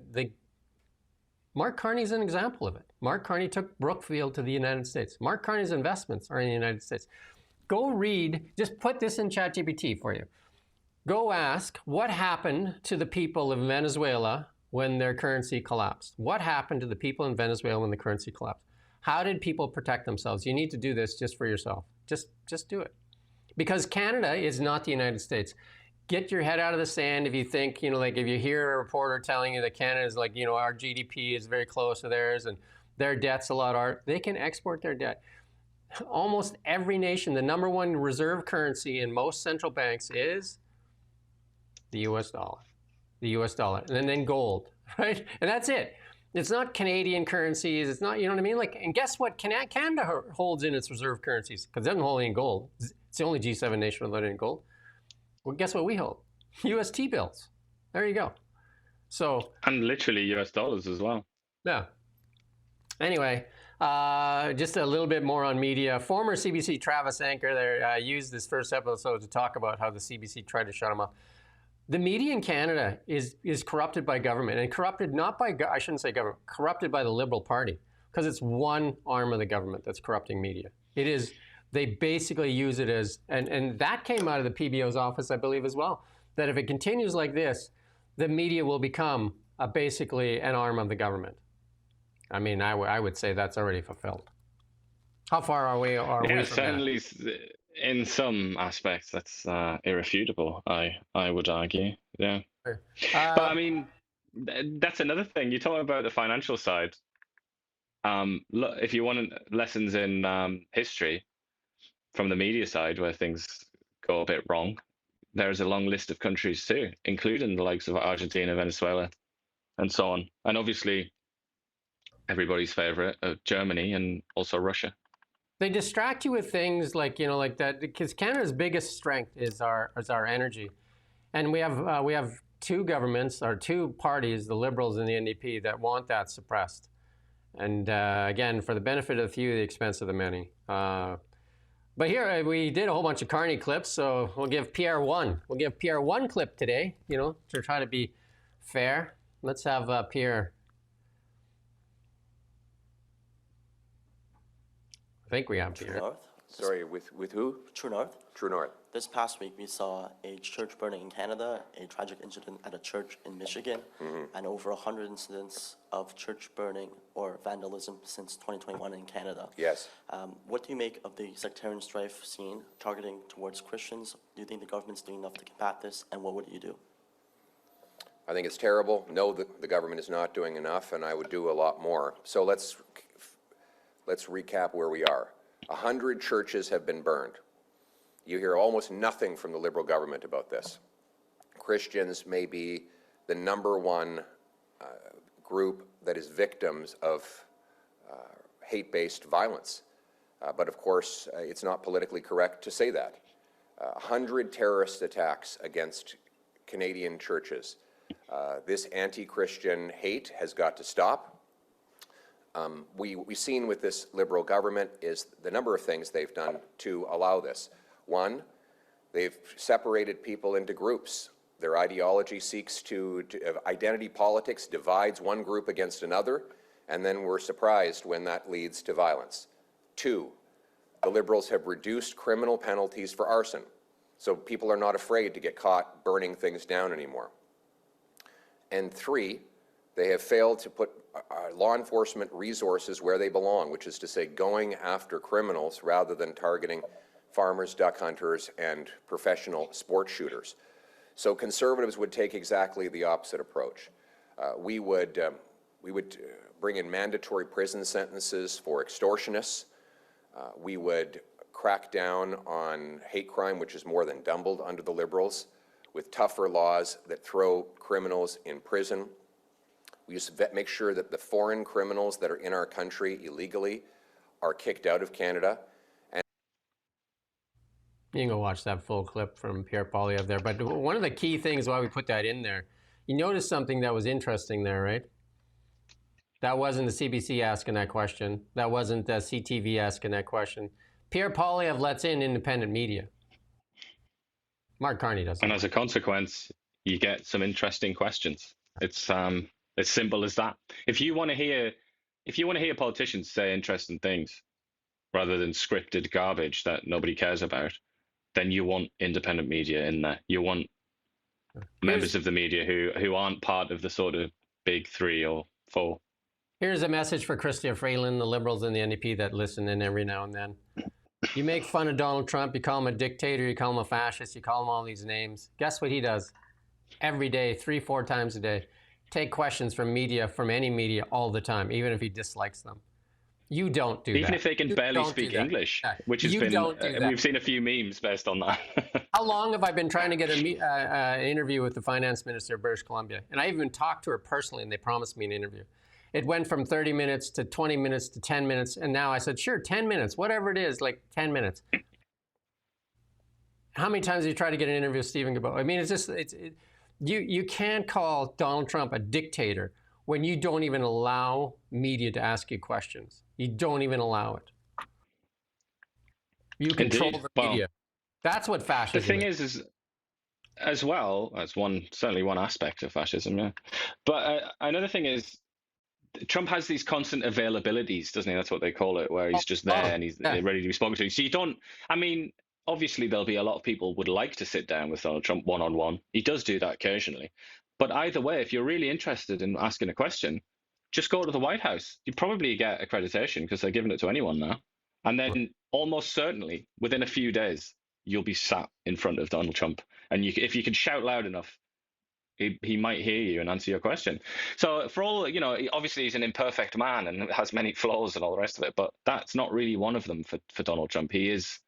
Mark Carney's an example of it. Mark Carney took Brookfield to the United States. Mark Carney's investments are in the United States. Go read, just put this in ChatGPT for you. Go ask, what happened to the people of Venezuela when their currency collapsed? What happened to the people in Venezuela when the currency collapsed? How did people protect themselves? You need to do this just for yourself. Just do it. Because Canada is not the United States. Get your head out of the sand if you think, like if you hear a reporter telling you that Canada is like, our GDP is very close to theirs and their debt's a lot, they can export their debt. Almost every nation, the #1 reserve currency in most central banks is the US dollar. The US dollar. And then gold, right? And that's it. It's not Canadian currencies. It's not, you know what I mean? Like, and guess what Canada holds in its reserve currencies? Because it doesn't hold any gold. It's the only G7 nation without any gold. Well, guess what we hold? US T-bills. There you go. So. And literally US dollars as well. Yeah. Anyway, just a little bit more on media. Former CBC Travis anchor there used this first episode to talk about how the CBC tried to shut him up. The media in Canada is corrupted by government, and corrupted not by, I shouldn't say government, corrupted by the Liberal Party, because it's one arm of the government that's corrupting media. It is, they basically use it as, and that came out of the PBO's office, I believe, as well, that if it continues like this, the media will become basically an arm of the government. I mean, I would say that's already fulfilled. How far are we? Yeah, certainly. In some aspects, that's irrefutable, I would argue. Yeah. But I mean, that's another thing. You talk about the financial side. Look, if you want lessons in history from the media side where things go a bit wrong, there's a long list of countries too, including the likes of Argentina, Venezuela, and so on. And obviously, everybody's favorite, Germany and also Russia. They distract you with things like, you know, like that, because Canada's biggest strength is our energy. And we have two governments, or two parties, the Liberals and the NDP, that want that suppressed. And again, for the benefit of the few, the expense of the many. But here, we did a whole bunch of Carney clips, so we'll give Pierre one. We'll give Pierre one clip today, you know, to try to be fair. Let's have Pierre. I think we have Pierre. North. Sorry, with who? True North. True North. This past week, we saw a church burning in Canada, a tragic incident at a church in Michigan, and over 100 incidents of church burning or vandalism since 2021 in Canada. Yes. What do you make of the sectarian strife seen targeting towards Christians? Do you think the government's doing enough to combat this, and what would you do? I think it's terrible. No, the government is not doing enough, and I would do a lot more. So let's recap where we are. 100 churches have been burned. You hear almost nothing from the Liberal government about this. Christians may be the #1 group that is victims of hate-based violence. But of course, it's not politically correct to say that. 100 terrorist attacks against Canadian churches. This anti-Christian hate has got to stop. We've seen with this Liberal government is the number of things they've done to allow this. One, they've separated people into groups. Their ideology seeks to identity politics divides one group against another, and then we're surprised when that leads to violence. Two, the Liberals have reduced criminal penalties for arson, so people are not afraid to get caught burning things down anymore. And three, they have failed to put law enforcement resources where they belong, which is to say going after criminals rather than targeting farmers, duck hunters, and professional sport shooters. So Conservatives would take exactly the opposite approach. We would bring in mandatory prison sentences for extortionists. We would crack down on hate crime, which is more than doubled under the Liberals, with tougher laws that throw criminals in prison. We used to make sure that the foreign criminals that are in our country illegally are kicked out of Canada. You can go watch that full clip from Pierre Poilievre there. But one of the key things why we put that in there, you noticed something that was interesting there, right? That wasn't the CBC asking that question. That wasn't the CTV asking that question. Pierre Poilievre lets in independent media. Mark Carney doesn't. And as a consequence, you get some interesting questions. It's as simple as that. If you want to hear politicians say interesting things rather than scripted garbage that nobody cares about, then you want independent media in there. You want members of the media who aren't part of the sort of big 3 or 4. Here's a message for Chrystia Freeland, the Liberals and the NDP that listen in every now and then. You make fun of Donald Trump, you call him a dictator, you call him a fascist, you call him all these names. Guess what he does? Every day, 3-4 times a day. Take questions from media, from any media, all the time, even if he dislikes them. You don't do that. Even if they can barely speak English, which has been, we've seen a few memes based on that. How long have I been trying to get an interview with the finance minister of British Columbia? And I even talked to her personally, and they promised me an interview. It went from 30 minutes to 20 minutes to 10 minutes, and now I said, sure, 10 minutes, whatever it is, like 10 minutes. How many times have you tried to get an interview with Stephen Guilbeault? I mean, it's just, you can't call Donald Trump a dictator when you don't even allow media to ask you questions. You don't even allow it. You control the media. That's what fascism is. The thing is as well, that's certainly one aspect of fascism, yeah. But another thing is, Trump has these constant availabilities, doesn't he? That's what they call it, where he's just there and he's ready to be spoken to. So you don't, I mean, obviously there'll be a lot of people would like to sit down with Donald Trump one-on-one. He does do that occasionally. But either way, if you're really interested in asking a question, just go to the White House. You probably get accreditation because they're giving it to anyone now. And then almost certainly within a few days, you'll be sat in front of Donald Trump. And if you can shout loud enough, he might hear you and answer your question. So for all, obviously he's an imperfect man and has many flaws and all the rest of it, but that's not really one of them for Donald Trump. He is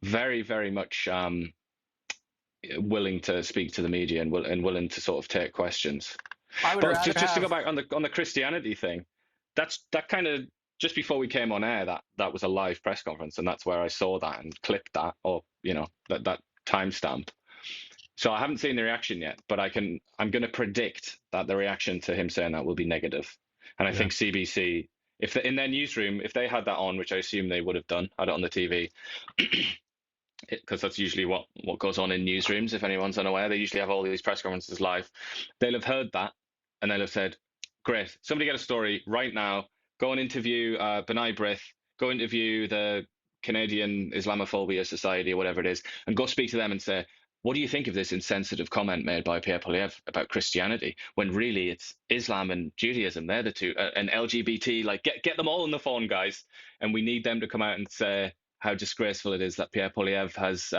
very, very much willing to speak to the media and willing to sort of take questions. But just to go back on the Christianity thing, that kind of, just before we came on air, that was a live press conference, and that's where I saw that and clipped that, or that timestamp. So I haven't seen the reaction yet, but I'm going to predict that the reaction to him saying that will be negative. And I think CBC, in their newsroom, if they had that on, which I assume they would have done, had it on the TV, because that's usually what goes on in newsrooms. If anyone's unaware, they usually have all these press conferences live. They'll have heard that, and they'll have said, "Great, somebody get a story right now. Go and interview B'nai B'rith. Go interview the Canadian Islamophobia Society or whatever it is, and go speak to them and say, what do you think of this insensitive comment made by Pierre Poilievre about Christianity, when really it's Islam and Judaism? They're the two, and LGBT. Like, get them all on the phone, guys, and we need them to come out and say how disgraceful it is that Pierre Poilievre has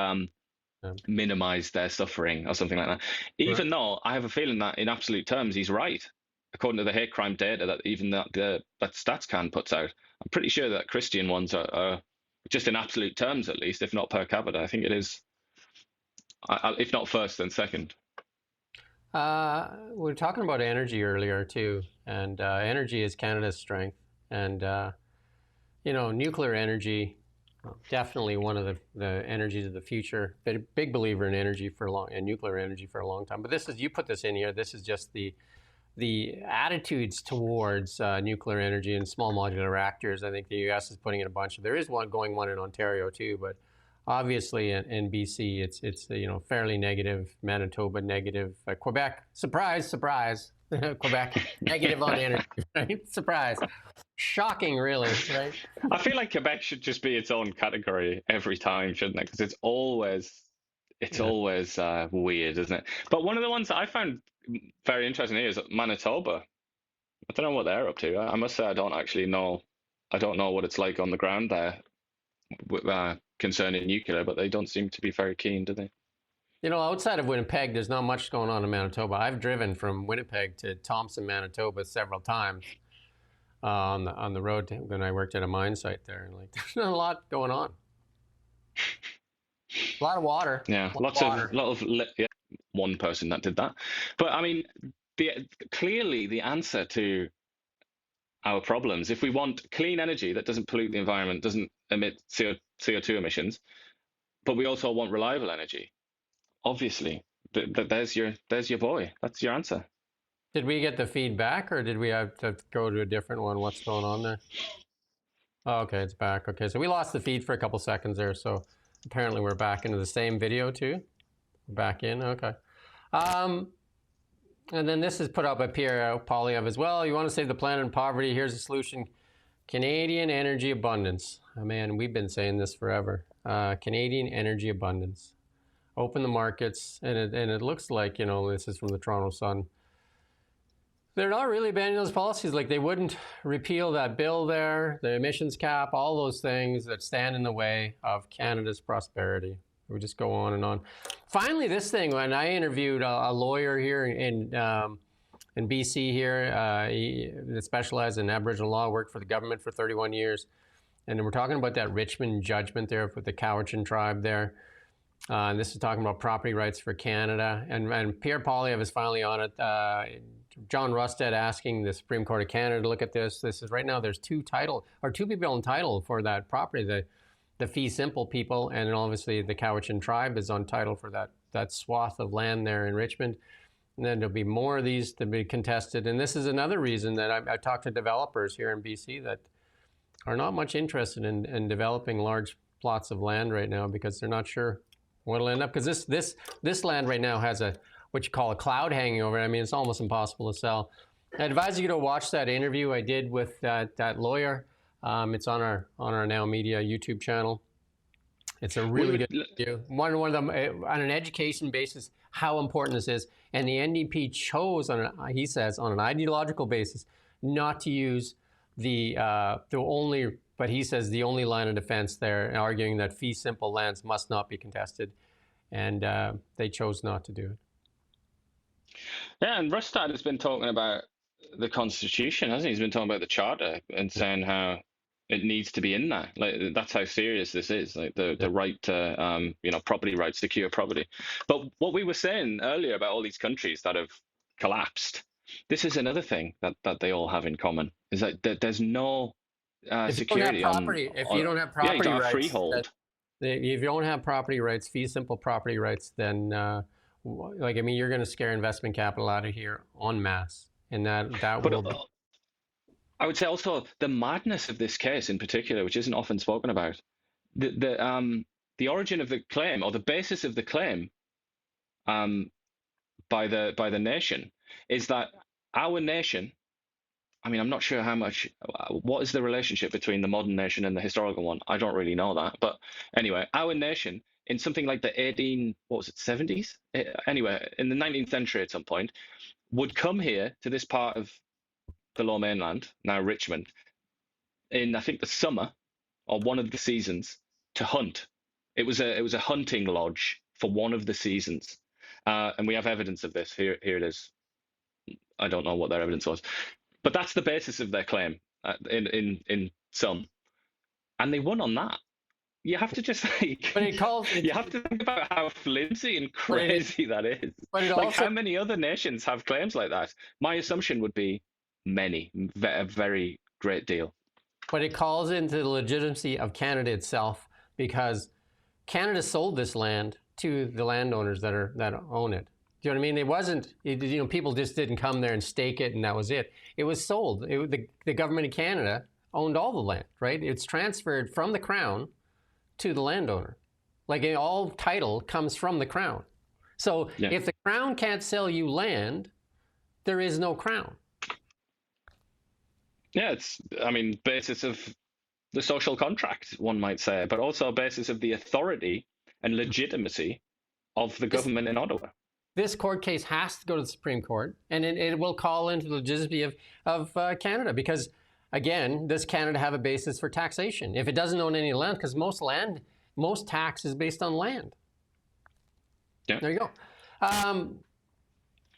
minimized their suffering or something like that. Even though I have a feeling that in absolute terms he's right, according to the hate crime data that even that StatsCan puts out. I'm pretty sure that Christian ones are just in absolute terms, at least, if not per capita. I think it is. If not first, then second. We were talking about energy earlier too, and energy is Canada's strength. And nuclear energy, definitely one of the energies of the future. Been a big believer in energy and nuclear energy for a long time. But you put this in here. This is just the attitudes towards nuclear energy and small modular reactors. I think the U.S. is putting in a bunch. There is one in Ontario too, but obviously in BC, it's fairly negative. Manitoba negative. Quebec, surprise, Quebec negative on energy. Right? Surprise, shocking, really. Right? I feel like Quebec should just be its own category every time, shouldn't it? Because it's always weird, isn't it? But one of the ones that I found very interesting here is Manitoba. I don't know what they're up to. I must say I don't actually know. I don't know what it's like on the ground there concerning nuclear, but they don't seem to be very keen, do they? Outside of Winnipeg, there's not much going on in Manitoba. I've driven from Winnipeg to Thompson, Manitoba several times on the road when I worked at a mine site there. And there's not a lot going on. A lot of water. Yeah, lot of one person that did that. But I mean, clearly the answer to our problems, if we want clean energy that doesn't pollute the environment, doesn't emit CO2 emissions, but we also want reliable energy, obviously, there's your boy. That's your answer. Did we get the feedback, or did we have to go to a different one? What's going on there? Oh, okay, it's back. Okay, so we lost the feed for a couple seconds there, so apparently we're back into the same video too. Back in, okay. And then this is put out by Pierre Poilievre as well. You want to save the planet and poverty? Here's a solution. Canadian energy abundance. Oh, man, we've been saying this forever. Canadian energy abundance. Open the markets. And it looks like, this is from the Toronto Sun. They're not really banning those policies. Like, they wouldn't repeal that bill there, the emissions cap, all those things that stand in the way of Canada's prosperity. We just go on and on. Finally, this thing, when I interviewed a lawyer here in BC here, he specialized in Aboriginal law, worked for the government for 31 years. And we're talking about that Richmond judgment there with the Cowichan tribe there. And this is talking about property rights for Canada. And Pierre Poilievre is finally on it. John Rustad asking the Supreme Court of Canada to look at this. This is right now there's two people entitled for that property. The fee simple people, and obviously the Cowichan tribe is on title for that swath of land there in Richmond. And then there'll be more of these to be contested. And this is another reason that I talked to developers here in BC that are not much interested in developing large plots of land right now, because they're not sure what'll end up. Because this land right now has what you call a cloud hanging over it. I mean, it's almost impossible to sell. I advise you to watch that interview I did with that lawyer. It's on our NowMedia YouTube channel. It's a really good video. One of them on an education basis, how important this is. And the NDP chose, he says, on an ideological basis, not to use the only But he says the only line of defense there, arguing that fee simple lands must not be contested, and they chose not to do it. Yeah, and Rustad has been talking about the Constitution, hasn't he? He's been talking about the Charter and saying how it needs to be in there. Like, that's how serious this is. Like the right to property rights, secure property. But what we were saying earlier about all these countries that have collapsed, this is another thing that they all have in common, is that there's no security if you don't have property rights, freehold. If you don't have property rights, fee simple property rights, then you're going to scare investment capital out of here en masse, and that will. I would say also the madness of this case in particular, which isn't often spoken about, the origin of the claim, or the basis of the claim, by the nation, is that our nation. I mean, I'm not sure how much. What is the relationship between the modern nation and the historical one? I don't really know that. But anyway, our nation, in something like the 70s? Anyway, in the 19th century at some point, would come here to this part of the Lower Mainland, now Richmond, in I think the summer or one of the seasons to hunt. It was a hunting lodge for one of the seasons, and we have evidence of this. Here it is. I don't know what their evidence was. But that's the basis of their claim in sum. And they won on that. You have to just you have to think about how flimsy and crazy that is. How many other nations have claims like that? My assumption would be many, a very great deal. But it calls into the legitimacy of Canada itself, because Canada sold this land to the landowners that own it. Do you know what I mean? It wasn't, people just didn't come there and stake it and that was it. It was sold. The government of Canada owned all the land, right? It's transferred from the Crown to the landowner. All title comes from the Crown. So if the Crown can't sell you land, there is no Crown. Yeah, basis of the social contract, one might say, but also a basis of the authority and legitimacy of the government in Ottawa. This court case has to go to the Supreme Court, and it will call into the legitimacy of Canada, because, again, does Canada have a basis for taxation? If it doesn't own any land, because most tax is based on land. Yeah. There you go.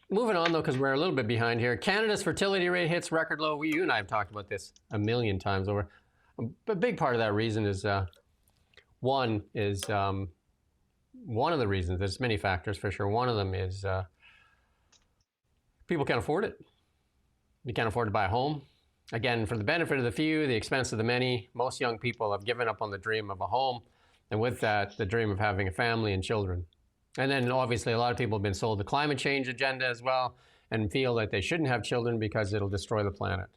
Moving on, though, because we're a little bit behind here. Canada's fertility rate hits record low. You and I have talked about this a million times over. A big part of that reason is, one of the reasons, there's many factors for sure. One of them is people can't afford it. You can't afford to buy a home. Again, for the benefit of the few, the expense of the many, most young people have given up on the dream of a home, and with that, the dream of having a family and children. And then obviously a lot of people have been sold the climate change agenda as well, and feel that they shouldn't have children because it'll destroy the planet.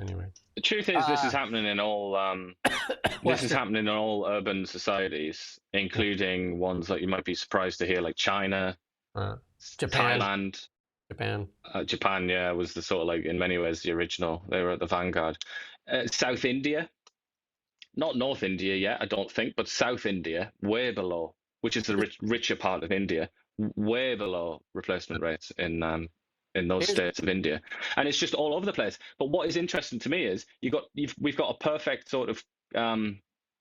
Anyway. The truth is, this is happening in all this is happening in all urban societies, including ones that you might be surprised to hear, like China, Japan, Thailand, Japan, yeah, was the sort of in many ways the original. They were at the vanguard. South India, not North India yet, I don't think, but South India, way below, which is the richer part of India, way below replacement rates in those states of India, and it's just all over the place. But what is interesting to me is we've got a perfect sort of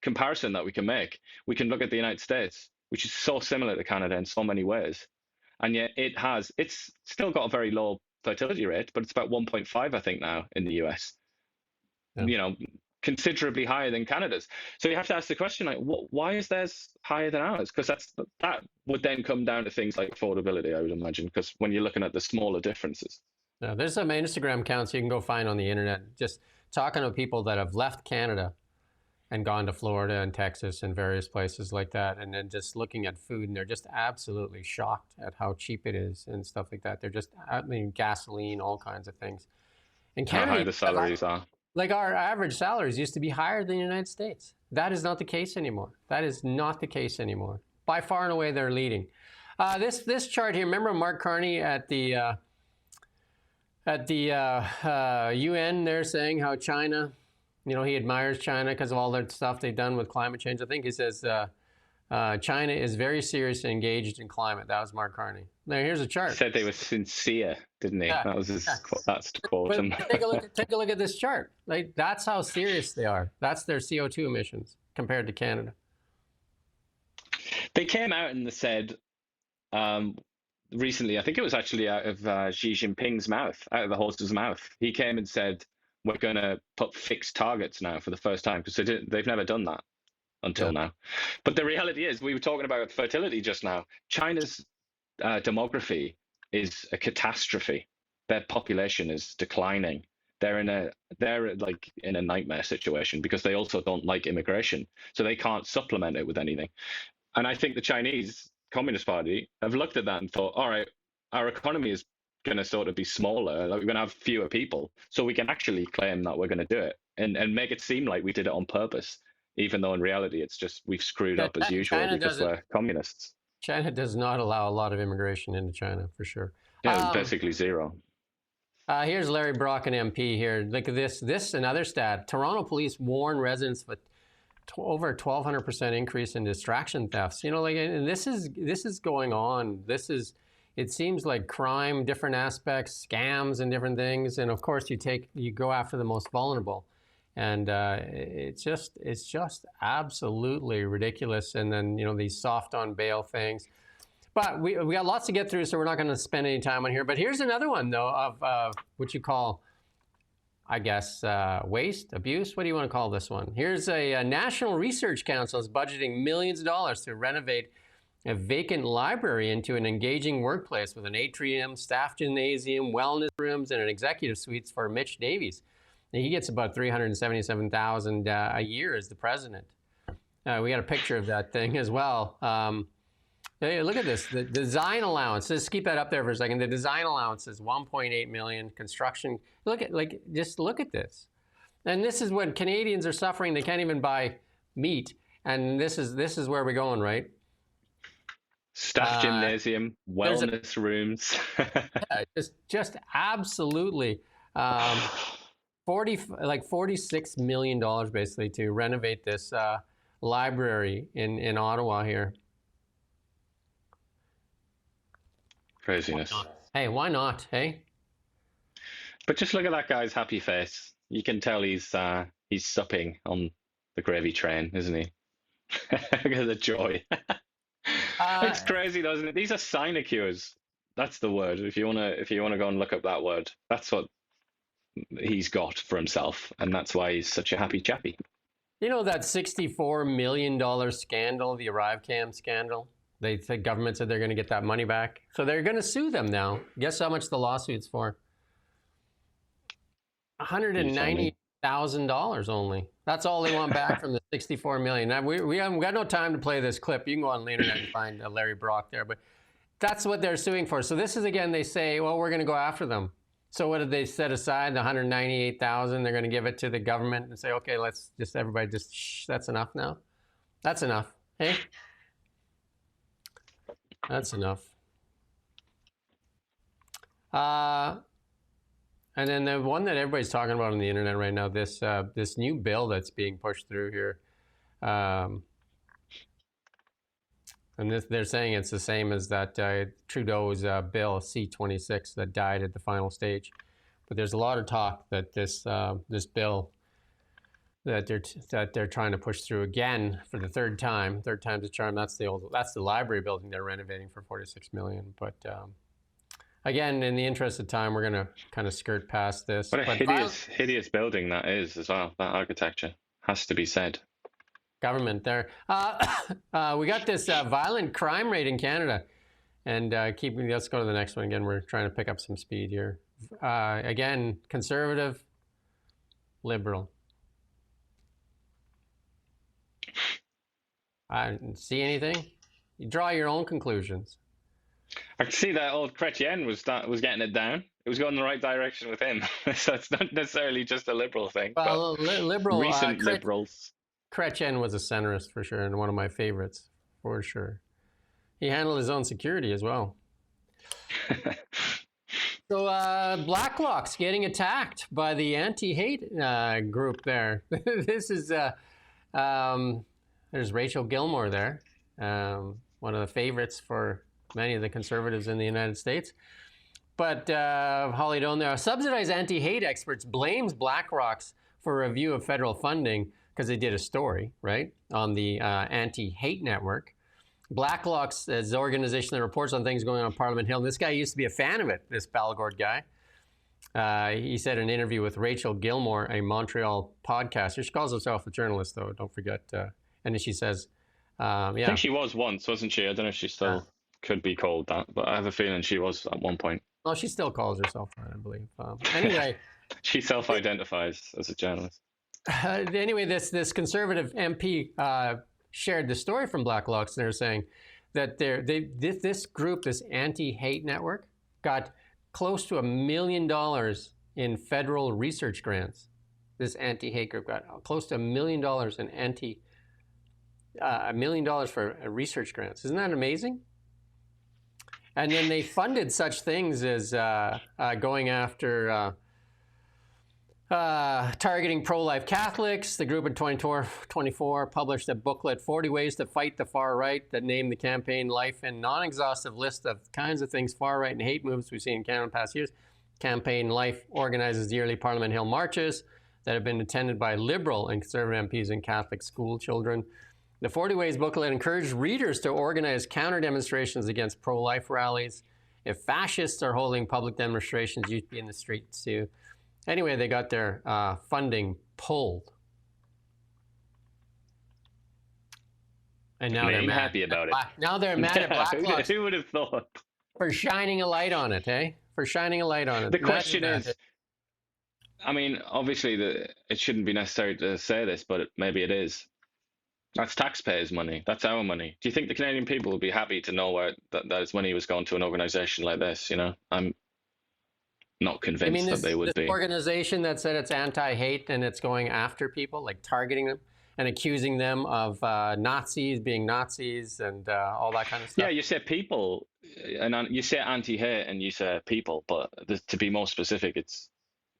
comparison that we can make. We can look at the United States, which is so similar to Canada in so many ways, and yet it's still got a very low fertility rate, but it's about 1.5, I think, now in the US. Yeah. Considerably higher than Canada's. So you have to ask the question, why is theirs higher than ours? Because that would then come down to things like affordability, I would imagine, because when you're looking at the smaller differences. Yeah, there's some Instagram accounts you can go find on the internet, just talking to people that have left Canada and gone to Florida and Texas and various places like that, and then just looking at food, and they're just absolutely shocked at how cheap it is and stuff like that. They're just, gasoline, all kinds of things. And Canada, how high the salaries are. Our average salaries used to be higher than the United States. That is not the case anymore. That is not the case anymore. By far and away, they're leading. This chart here, remember Mark Carney at the UN there saying how China, he admires China because of all that stuff they've done with climate change. I think he says China is very seriously engaged in climate. That was Mark Carney. Now here's a chart. He said they were sincere, didn't he? Yeah. That was his. That's to quote him. Take a look at this chart. Like, that's how serious they are. That's their CO2 emissions compared to Canada. They came out and they said recently, I think it was actually out of Xi Jinping's mouth, out of the horse's mouth. He came and said, we're going to put fixed targets now for the first time, because they've never done that until now. But the reality is, we were talking about fertility just now. China's demography is a catastrophe. Their population is declining. They're in a nightmare situation because they also don't like immigration, so they can't supplement it with anything. And I think the Chinese Communist Party have looked at that and thought, all right, our economy is going to sort of be smaller, like we're going to have fewer people, so we can actually claim that we're going to do it and make it seem like we did it on purpose, even though in reality it's just we've screwed up as usual because we're communists. China does not allow a lot of immigration into China, for sure. Yeah, basically zero. Here's Larry Brock, an MP here. Look at this. This another stat. Toronto police warn residents of over 1,200% increase in distraction thefts. You know, like, and this is going on. It seems like crime, different aspects, scams, and different things. And of course, you go after the most vulnerable, and it's just absolutely ridiculous. And then, you know, these soft on bail things. But we got lots to get through, so we're not going to spend any time on here. But here's another one, though, of what you call, I guess, waste, abuse. What do you want to call this one? Here's a National Research Council is budgeting millions of dollars to renovate a vacant library into an engaging workplace with an atrium, staff gymnasium, wellness rooms, and an executive suites for Mitch Davies. And he gets about $377,000 a year as the president. We got a picture of that thing as well. Hey, look at this. The design allowance. Just keep that up there for a second. The design allowance is $1.8 million. Construction. Just look at this. And this is when Canadians are suffering. They can't even buy meat. And this is where we're going, right? Staff gymnasium, wellness rooms. Yeah, just absolutely. $46 million basically to renovate this library in Ottawa here. Craziness. Hey, why not? Hey. But just look at that guy's happy face. You can tell he's supping on the gravy train, isn't he? Look at the joy. It's crazy, doesn't it? These are sinecures. That's the word. If you wanna go and look up that word, that's what he's got for himself, and that's why he's such a happy chappy. You know that $64 million scandal, the ArriveCam scandal? The government said they're going to get that money back. So they're going to sue them now. Guess how much the lawsuit's for? $190,000 only. That's all they want back from the $64 million. Now, we haven't got no time to play this clip. You can go on the internet and find Larry Brock there. But that's what they're suing for. So this is, again, they say, well, we're going to go after them. So what did they set aside? The $198,000. They're going to give it to the government and say, okay, let's just everybody just shh, that's enough now. That's enough. Hey. That's enough. And then the one that everybody's talking about on the internet right now, this new bill that's being pushed through here, and they're saying it's the same as that Trudeau's bill C-26 that died at the final stage. But there's a lot of talk that this bill that they're trying to push through again for the third time's a charm. That's the library building they're renovating for $46 million. But again, in the interest of time, we're going to kind of skirt past this. What a hideous building that is as well. That architecture has to be said. Government there. We got this violent crime rate in Canada, and let's go to the next one again. We're trying to pick up some speed here. Again, conservative, liberal. I didn't see anything. You draw your own conclusions. I can see that old Chrétien was getting it down. It was going in the right direction with him. So it's not necessarily just a liberal thing. Well, liberal. Recent liberals. Chrétien was a centrist for sure, and one of my favorites for sure. He handled his own security as well. So Blacklock's getting attacked by the anti-hate group there. This is there's Rachel Gilmore there. one of the favorites for many of the conservatives in the United States. But Holly Doan there, subsidized anti-hate experts blames BlackRock's for a review of federal funding because they did a story, right, on the anti-hate network. BlackRock's is the organization that reports on things going on Parliament Hill. And this guy used to be a fan of it, this Balgord guy. He said in an interview with Rachel Gilmore, a Montreal podcaster. She calls herself a journalist, though, don't forget. And then she says, I think she was once, wasn't she? I don't know if she still could be called that, but I have a feeling she was at one point. Well, she still calls herself that, I believe. Anyway. She self-identifies as a journalist. Anyway, this conservative MP shared the story from BlackRock's, and they're saying that this group, this anti-hate network, got close to $1 million in federal research grants. This anti-hate group got close to $1 million in $1 million for research grants. Isn't that amazing? And then they funded such things as going after targeting pro-life Catholics. The group in 2024 published a booklet, 40 Ways to Fight the Far Right, that named the campaign life and non-exhaustive list of kinds of things far right and hate moves we've seen in Canada in past years. Campaign Life organizes yearly Parliament Hill marches that have been attended by Liberal and Conservative MPs and Catholic school children. The 40 Ways booklet encouraged readers to organize counter-demonstrations against pro-life rallies. If fascists are holding public demonstrations, you'd be in the streets too. Anyway, they got their funding pulled. And now they're mad. Happy about it. Now they're mad at BlackRock. Who would have thought? For shining a light on it, eh? For shining a light on it. The question is, I mean, obviously it shouldn't be necessary to say this, but maybe it is. That's taxpayers' money. That's our money. Do you think the Canadian people would be happy to know that his money was going to an organization like this? You know, I'm not convinced that they would be. This organization that said it's anti-hate and it's going after people, like targeting them and accusing them of Nazis being Nazis and all that kind of stuff. Yeah, you say people, and you say anti-hate and you say people, but to be more specific, it's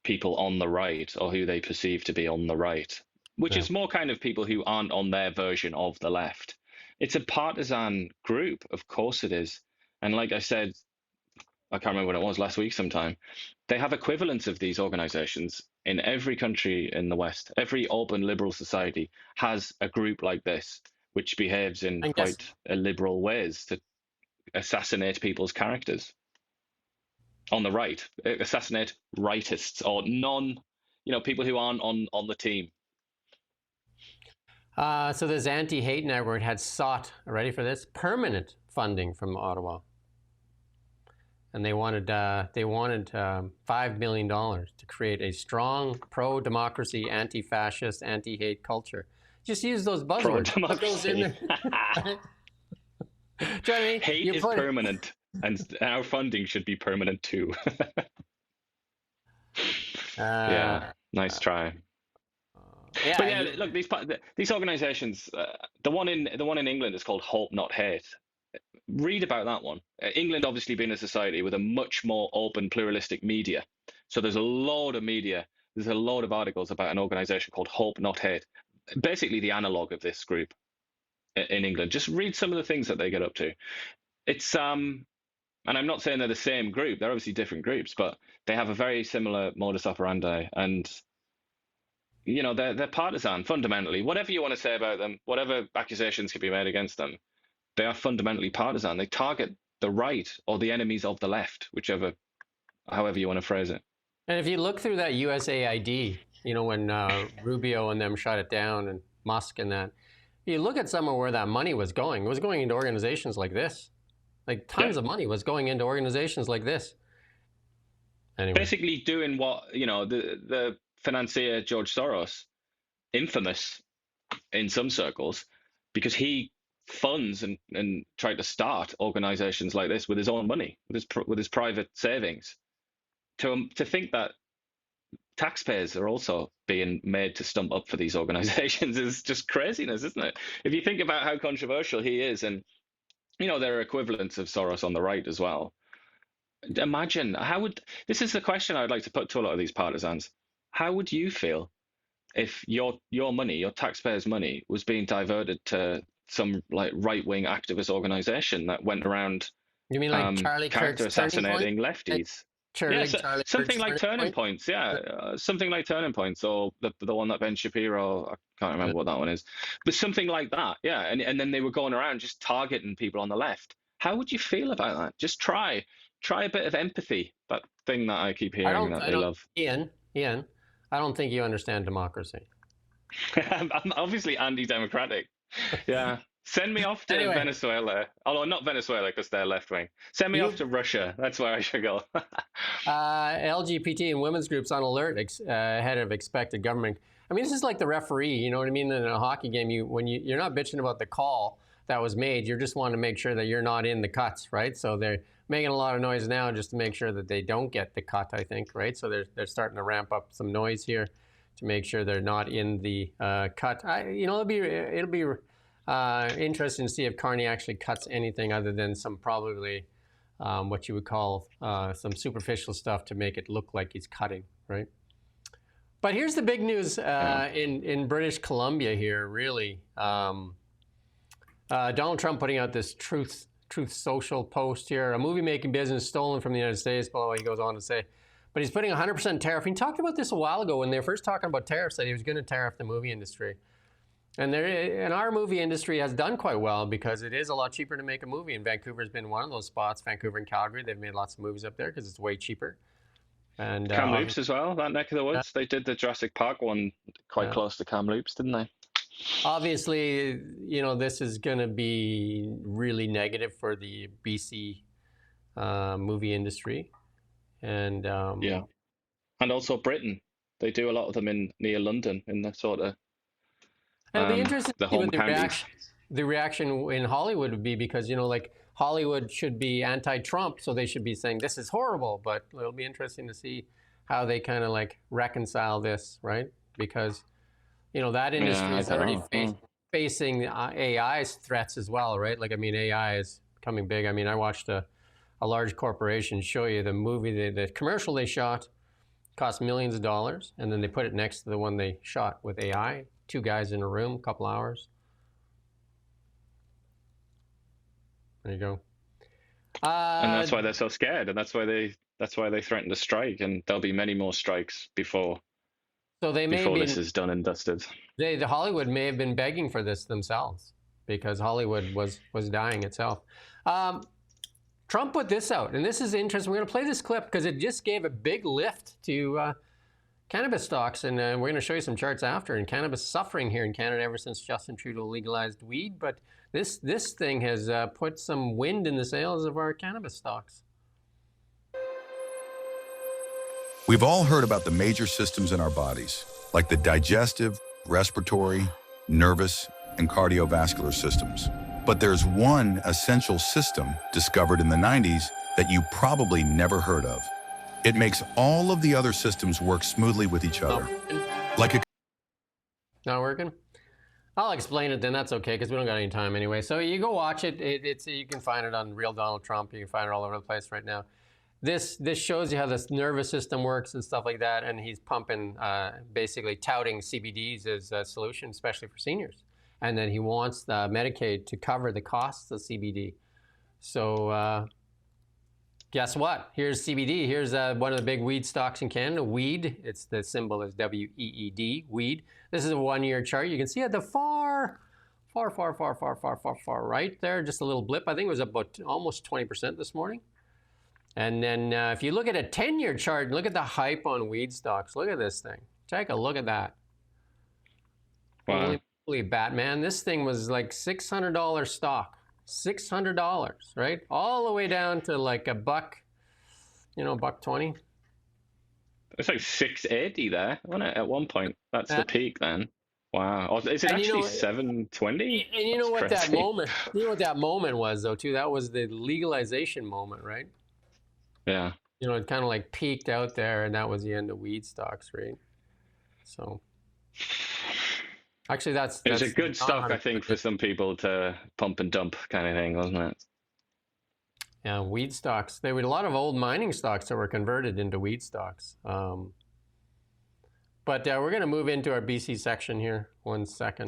people on the right or who they perceive to be on the right. Which is more kind of people who aren't on their version of the left. It's a partisan group, of course it is. And like I said, I can't remember when it was, last week sometime, they have equivalents of these organizations in every country in the West. Every open liberal society has a group like this, which behaves in quite liberal ways to assassinate people's characters. On the right, assassinate rightists or people who aren't on the team. So this anti-hate network had sought, ready for this, permanent funding from Ottawa, and they wanted $5 million to create a strong pro-democracy, anti-fascist, anti-hate culture. Just use those buzzwords. Pro-democracy. Hate is permanent, and our funding should be permanent too. Yeah, nice try. But yeah, look, these organisations. The one in England is called Hope Not Hate. Read about that one. England, obviously, being a society with a much more open, pluralistic media. So there's a load of media. There's a load of articles about an organisation called Hope Not Hate. Basically, the analogue of this group in England. Just read some of the things that they get up to. It's and I'm not saying they're the same group. They're obviously different groups, but they have a very similar modus operandi and. You know, they're partisan fundamentally. Whatever you want to say about them, whatever accusations can be made against them, they are fundamentally partisan. They target the right or the enemies of the left, however you want to phrase it. And if you look through that USAID, you know, when Rubio and them shut it down and Musk and that, you look at somewhere where that money was going. It was going into organizations like this. Like tons of money was going into organizations like this. Anyway. Basically doing what, you know, the financier George Soros, infamous in some circles, because he funds and tried to start organizations like this with his own money, with his private savings. To think that taxpayers are also being made to stump up for these organizations is just craziness, isn't it? If you think about how controversial he is, and you know there are equivalents of Soros on the right as well. Imagine this is the question I would like to put to a lot of these partisans. How would you feel if your money, your taxpayers' money, was being diverted to some like right-wing activist organization that went around. You mean like Charlie character Kirk's Turning assassinating Point? lefties? Charlie Something like Kirk's Turning Points, something like Turning Points, or the one that Ben Shapiro, I can't remember what that one is, but something like that, and then they were going around just targeting people on the left. How would you feel about that? Just try a bit of empathy, that thing that I keep hearing that they love. Iain, I don't think you understand democracy. I'm obviously anti-democratic. Yeah. Send me off to Venezuela. Although not Venezuela because they're left-wing. Send me off to Russia. That's where I should go. LGBT and women's groups on alert ahead of expected government. I mean, this is like the referee, you know what I mean? In a hockey game, you're not bitching about the call that was made. You're just wanting to make sure that you're not in the cuts, right? So they're making a lot of noise now just to make sure that they don't get the cut, I think, right? So they're starting to ramp up some noise here to make sure they're not in the cut. It'll be interesting to see if Carney actually cuts anything other than some probably what you would call some superficial stuff to make it look like he's cutting, right? But here's the big news in British Columbia here, really. Donald Trump putting out this Truth Social post here, a movie-making business stolen from the United States, blah, blah, he goes on to say. But he's putting 100% tariff. He talked about this a while ago when they were first talking about tariffs, that he was going to tariff the movie industry. And our movie industry has done quite well because it is a lot cheaper to make a movie. And Vancouver's been one of those spots. Vancouver and Calgary, they've made lots of movies up there because it's way cheaper. And Kamloops as well, that neck of the woods. They did the Jurassic Park one quite close to Kamloops, didn't they? Obviously, this is going to be really negative for the BC movie industry. And and also Britain. They do a lot of them near London in the sort of it'll be interesting to see what counties. the reaction in Hollywood would be, because like Hollywood should be anti-Trump, so they should be saying this is horrible. But it'll be interesting to see how they kind of like reconcile this, right? Because that industry is already facing AI's threats as well, right? Like, I mean, AI is coming big. I mean, I watched a large corporation show you the movie, the commercial they shot cost millions of dollars, and then they put it next to the one they shot with AI. 2 guys in a room, a couple hours. There you go. And that's why they're so scared, and that's why they threaten to strike, and there'll be many more strikes before this is done and dusted. The Hollywood may have been begging for this themselves because Hollywood was dying itself. Trump put this out, and this is interesting. We're going to play this clip because it just gave a big lift to cannabis stocks, and we're going to show you some charts after. And cannabis suffering here in Canada ever since Justin Trudeau legalized weed, but this thing has put some wind in the sails of our cannabis stocks. We've all heard about the major systems in our bodies, like the digestive, respiratory, nervous, and cardiovascular systems. But there's one essential system discovered in the 90s that you probably never heard of. It makes all of the other systems work smoothly with each other. Not working? I'll explain it then. That's okay, because we don't got any time anyway. So you go watch it. You can find it on Real Donald Trump. You can find it all over the place right now. This shows you how the nervous system works and stuff like that. And he's pumping, basically touting CBDs as a solution, especially for seniors. And then he wants the Medicaid to cover the costs of CBD. So guess what? Here's CBD. Here's one of the big weed stocks in Canada, weed. The symbol is WEED, weed. This is a 1-year chart. You can see at the far right there, just a little blip. I think it was about almost 20% this morning. And then if you look at a 10-year chart and look at the hype on weed stocks, look at this thing. Take a look at that. Wow. Holy Batman, this thing was like $600 stock. $600, right? All the way down to like $1, $1.20. It's like 680 there, wasn't it? At one point, that's the peak then. Wow. Or is it actually 720? And you know what that moment? You know what that moment was though too? That was the legalization moment, right? Yeah. It kind of like peaked out there, and that was the end of weed stocks, right? So. Actually, that's a good stock, I think, for some people to pump and dump kind of thing, wasn't it? Yeah, weed stocks. There were a lot of old mining stocks that were converted into weed stocks. But we're going to move into our BC section here. 1 second.